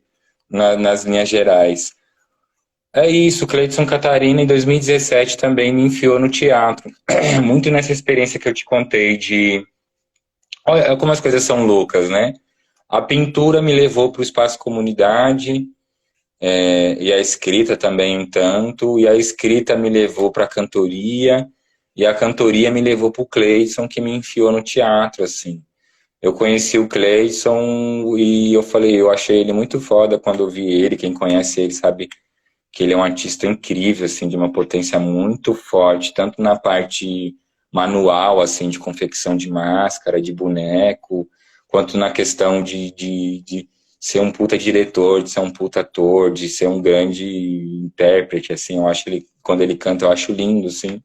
nas linhas gerais. É isso, Cleiton Catarina em 2017 também me enfiou no teatro. Muito nessa experiência que eu te contei de... Olha como as coisas são loucas, né? A pintura me levou para o espaço comunidade, e a escrita também um tanto, e a escrita me levou para a cantoria, e a cantoria me levou para o Cleiton, que me enfiou no teatro, assim. Eu conheci o Cleiton e eu falei, eu achei ele muito foda quando eu vi ele, quem conhece ele sabe que ele é um artista incrível, assim, de uma potência muito forte, tanto na parte manual, assim, de confecção de máscara, de boneco, quanto na questão de ser um puta diretor, de ser um puta ator, de ser um grande intérprete, assim, eu acho ele, quando ele canta, eu acho lindo, assim.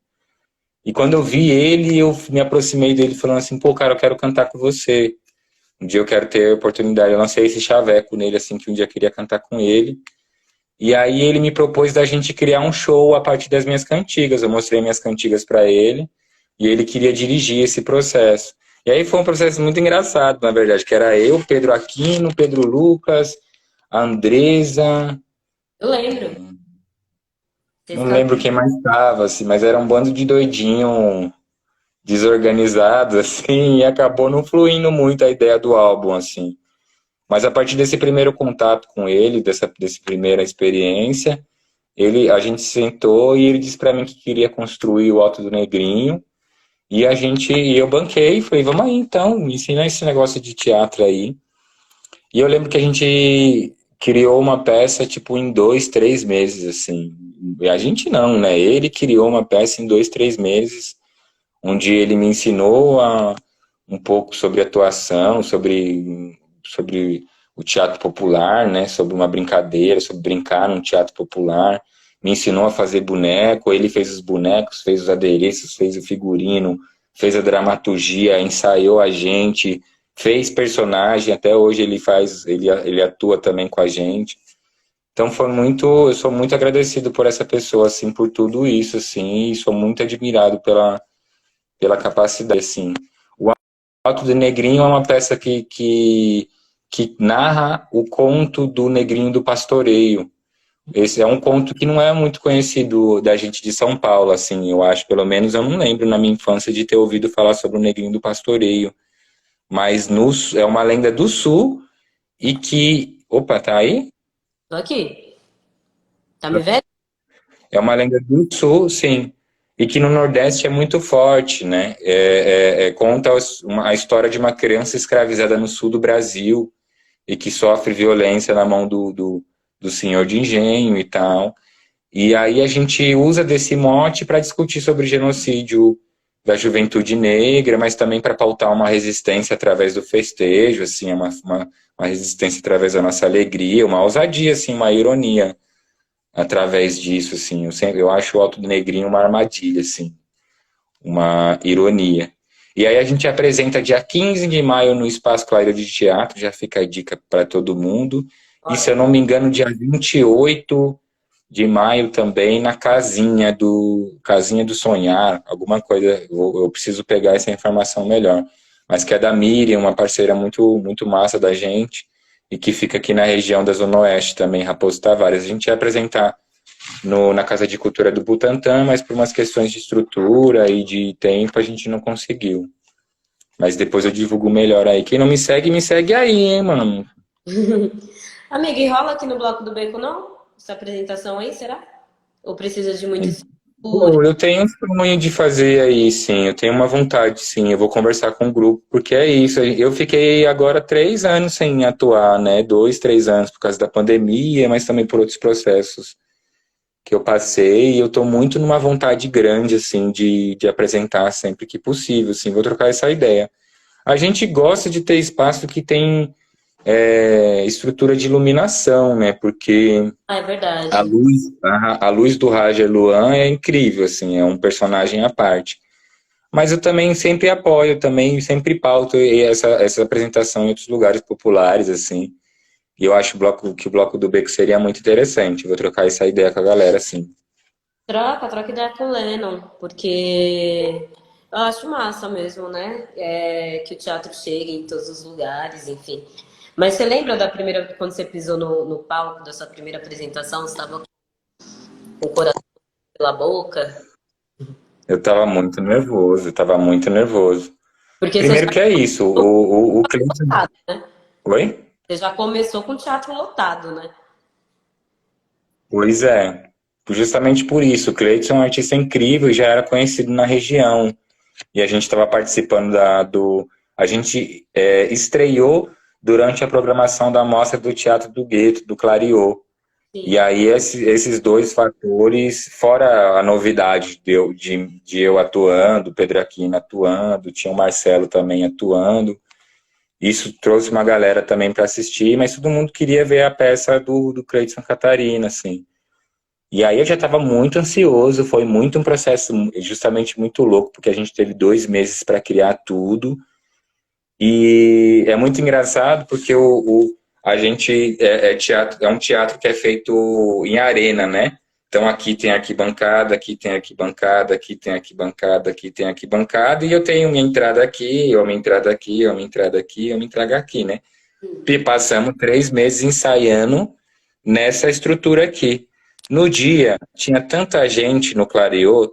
E quando eu vi ele, eu me aproximei dele falando assim, pô, cara, eu quero cantar com você. Um dia eu quero ter a oportunidade, eu lancei esse chaveco nele, assim, que um dia eu queria cantar com ele. E aí ele me propôs da gente criar um show a partir das minhas cantigas. Eu mostrei minhas cantigas para ele e ele queria dirigir esse processo. E aí foi um processo muito engraçado, na verdade, que era eu, Pedro Aquino, Pedro Lucas, a Andresa, Eu lembro. Vocês não lembro quem mais estava, assim, mas era um bando de doidinho desorganizado, assim, e acabou não fluindo muito a ideia do álbum, assim. Mas a partir desse primeiro contato com ele, dessa primeira experiência, a gente sentou e ele disse para mim que queria construir o Alto do Negrinho. E eu banquei, falei, vamos aí então, me ensina esse negócio de teatro aí. E eu lembro que a gente criou uma peça, tipo, em 2, 3 meses, assim. E a gente não, né? Ele criou uma peça em 2, 3 meses, onde ele me ensinou um pouco sobre atuação, sobre o teatro popular, né? Sobre uma brincadeira, sobre brincar num teatro popular. Me ensinou a fazer boneco, ele fez os bonecos, fez os adereços, fez o figurino, fez a dramaturgia, ensaiou a gente, fez personagem, até hoje ele atua também com a gente. Então eu sou muito agradecido por essa pessoa, assim, por tudo isso, assim, e sou muito admirado pela capacidade, assim. O Alto do Negrinho é uma peça que narra o conto do Negrinho do Pastoreio. Esse é um conto que não é muito conhecido da gente de São Paulo, assim, eu acho, pelo menos eu não lembro na minha infância de ter ouvido falar sobre o Negrinho do Pastoreio. Mas é uma lenda do Sul e que... Opa, tá aí? Tô aqui. Tá me vendo? É uma lenda do Sul, sim. E que no Nordeste é muito forte, né? Conta a história de uma criança escravizada no sul do Brasil e que sofre violência na mão do senhor de engenho e tal. E aí a gente usa desse mote para discutir sobre o genocídio da juventude negra, mas também para pautar uma resistência através do festejo, assim, uma resistência através da nossa alegria, uma ousadia, assim, uma ironia através disso, assim. Eu acho o Alto do Negrinho uma armadilha, assim, uma ironia. E aí a gente apresenta dia 15 de maio no Espaço Clareira de Teatro, já fica a dica para todo mundo. E se eu não me engano, dia 28 de maio também na Casinha do Sonhar, alguma coisa, eu preciso pegar essa informação melhor. Mas que é da Miriam, uma parceira muito, muito massa da gente, e que fica aqui na região da Zona Oeste também, Raposo Tavares. A gente ia apresentar na Casa de Cultura do Butantã, mas por umas questões de estrutura e de tempo a gente não conseguiu. Mas depois eu divulgo melhor aí. Quem não me segue aí, hein, mano? Amiga, e rola aqui no Bloco do Beco, não? Essa apresentação aí, será? Ou precisa de muito Pô, estrutura? eu tenho um sonho de fazer aí, sim. Eu tenho uma vontade, sim. Eu vou conversar com o grupo, porque é isso. Eu fiquei agora 3 anos sem atuar, né? 2, 3 anos por causa da pandemia, mas também por outros processos que eu passei. E eu tô muito numa vontade grande, assim, de apresentar sempre que possível, assim. Vou trocar essa ideia. A gente gosta de ter espaço que tem estrutura de iluminação, né? Porque Ah, é a verdade. luz, a luz do Raja Luan é incrível, assim, é um personagem à parte. Mas eu também sempre apoio, também sempre pauto essa apresentação em outros lugares populares, assim. E eu acho que o Bloco do Beco seria muito interessante. Vou trocar essa ideia com a galera, assim. Troca ideia com o Lennon, porque eu acho massa mesmo, né? Que o teatro chegue em todos os lugares, enfim. Mas você lembra da primeira, quando você pisou no palco da sua primeira apresentação, você estava com o coração pela boca? Eu tava muito nervoso, eu tava muito nervoso. Porque você Primeiro já que é isso, o Cleiton... lotado, né? Oi? Você já começou com o teatro lotado, né? Pois é. Justamente por isso, o Cleiton é um artista incrível e já era conhecido na região. E a gente estava participando A gente estreou durante a programação da Mostra do Teatro do Gueto, do Clariô. E Sim. aí esses dois fatores, fora a novidade de eu atuando, o Pedro Aquino atuando, tinha o Marcelo também atuando, isso trouxe uma galera também para assistir, mas todo mundo queria ver a peça do Cleiton Catarina, assim. E aí eu já estava muito ansioso, foi muito um processo justamente muito louco, porque a gente teve 2 meses para criar tudo. E é muito engraçado porque a gente é um teatro que é feito em arena, né? Então aqui tem arquibancada, aqui tem arquibancada, aqui tem arquibancada, aqui tem arquibancada, e eu tenho minha entrada aqui, ou minha entrada aqui, ou minha entrada aqui, ou minha entrada aqui, né? E passamos 3 meses ensaiando nessa estrutura aqui. No dia, tinha tanta gente no Clareô,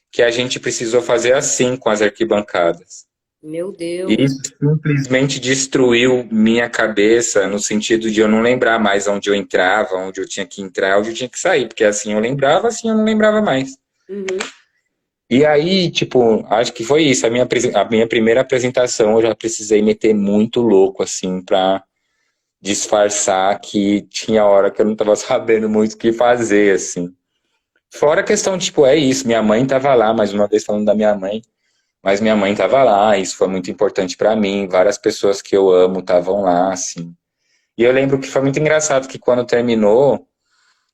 que a gente precisou fazer assim com as arquibancadas. Meu E Deus. isso simplesmente destruiu minha cabeça, no sentido de eu não lembrar mais onde eu entrava, onde eu tinha que entrar, onde eu tinha que sair, porque assim eu lembrava, assim eu não lembrava mais. Uhum. E aí, tipo, acho que foi isso. A minha primeira apresentação eu já precisei meter muito louco, assim, pra disfarçar que tinha hora que eu não tava sabendo muito o que fazer, assim. Fora a questão, tipo, é isso, minha mãe tava lá, mais uma vez falando da minha mãe, mas minha mãe tava lá, isso foi muito importante pra mim, várias pessoas que eu amo estavam lá, assim. E eu lembro que foi muito engraçado que quando terminou,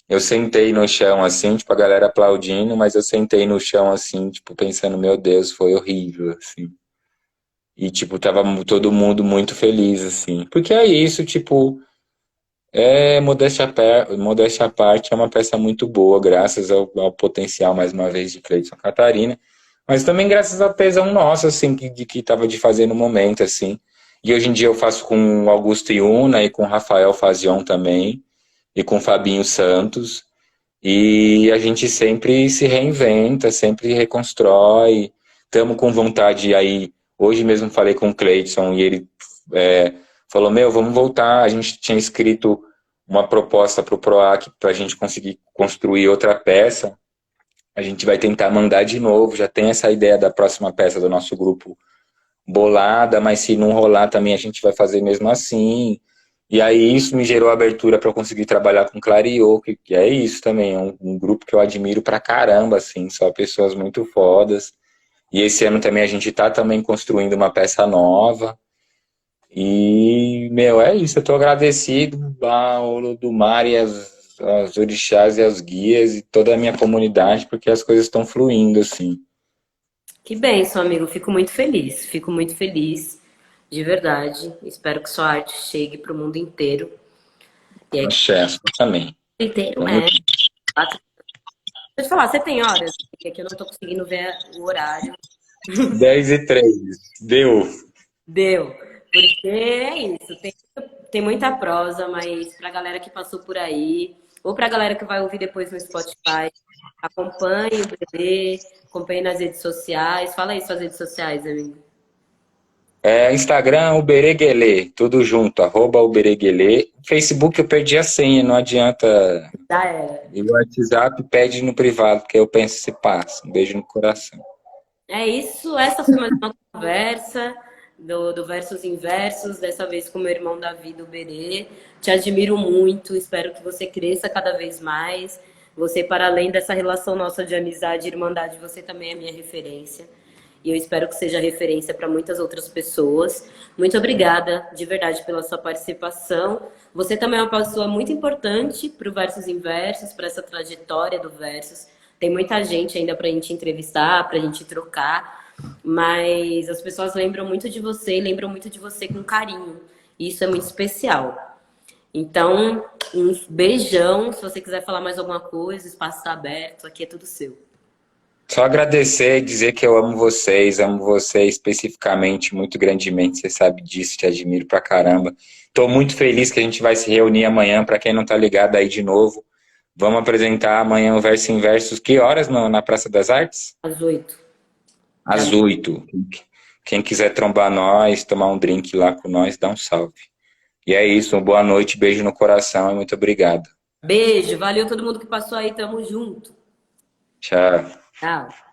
eu sentei no chão, assim, tipo, a galera aplaudindo, mas eu sentei no chão, assim, tipo, pensando, meu Deus, foi horrível, assim. E, tipo, tava todo mundo muito feliz, assim. Porque é isso, tipo, modéstia à parte, é uma peça muito boa, graças ao potencial, mais uma vez, de Cleiton Catarina, mas também graças ao tesão nosso, assim, de que tava de fazer no momento, assim. E hoje em dia eu faço com o Augusto Iuna e com o Rafael Fazion também, e com o Fabinho Santos, e a gente sempre se reinventa, sempre reconstrói, estamos com vontade aí. Hoje mesmo falei com o Cleiton e ele falou, meu, vamos voltar. A gente tinha escrito uma proposta para o PROAC para a gente conseguir construir outra peça. A gente vai tentar mandar de novo. Já tem essa ideia da próxima peça do nosso grupo bolada, mas se não rolar também a gente vai fazer mesmo assim. E aí isso me gerou abertura para eu conseguir trabalhar com Clariô, que é isso também, é um grupo que eu admiro pra caramba, assim, são pessoas muito fodas. E esse ano também a gente tá também construindo uma peça nova. E, meu, é isso. Eu tô agradecido ao do mar e as orixás e aos guias e toda a minha comunidade, porque as coisas estão fluindo, assim. Que bem, seu amigo. Fico muito feliz. Fico muito feliz, de verdade. Espero que sua arte chegue para o mundo inteiro. E é que Axé, também. o mundo inteiro Vamos é. Deixa eu te falar, você tem horas? Porque aqui eu não tô conseguindo ver o horário. 10h03. Deu. Deu. Porque é isso. Tem muita prosa, mas pra galera que passou por aí, ou pra galera que vai ouvir depois no Spotify, acompanhe o bebê, acompanhe nas redes sociais. Fala aí suas redes sociais, amigo. Instagram, Ubereguelê, tudo junto, @Ubereguelê. Facebook eu perdi a senha, não adianta. Já era. E o WhatsApp pede no privado, que eu penso se passa. Um beijo no coração. É isso, essa foi mais uma conversa do Versos Inversos, dessa vez com meu irmão Davi do Berê. Te admiro muito, espero que você cresça cada vez mais. Você, para além dessa relação nossa de amizade e irmandade, você também é minha referência. e eu espero que seja referência para muitas outras pessoas. Muito obrigada, de verdade, pela sua participação. Você também é uma pessoa muito importante para o Versus Inversos, para essa trajetória do Versus. Tem muita gente ainda para a gente entrevistar, para a gente trocar, mas as pessoas lembram muito de você e lembram muito de você com carinho. E isso é muito especial. Então, um beijão. Se você quiser falar mais alguma coisa, o espaço está aberto, aqui é tudo seu. Só agradecer e dizer que eu amo você especificamente, muito grandemente, você sabe disso, te admiro pra caramba. Tô muito feliz que a gente vai se reunir amanhã, pra quem não tá ligado aí de novo. Vamos apresentar amanhã o Verso Inversos, que horas na Praça das Artes? Às 8. Às 8. Quem quiser trombar nós, tomar um drink lá com nós, dá um salve. E é isso, uma boa noite, beijo no coração e muito obrigado. Beijo, valeu todo mundo que passou aí, tamo junto. Tchau. Tchau.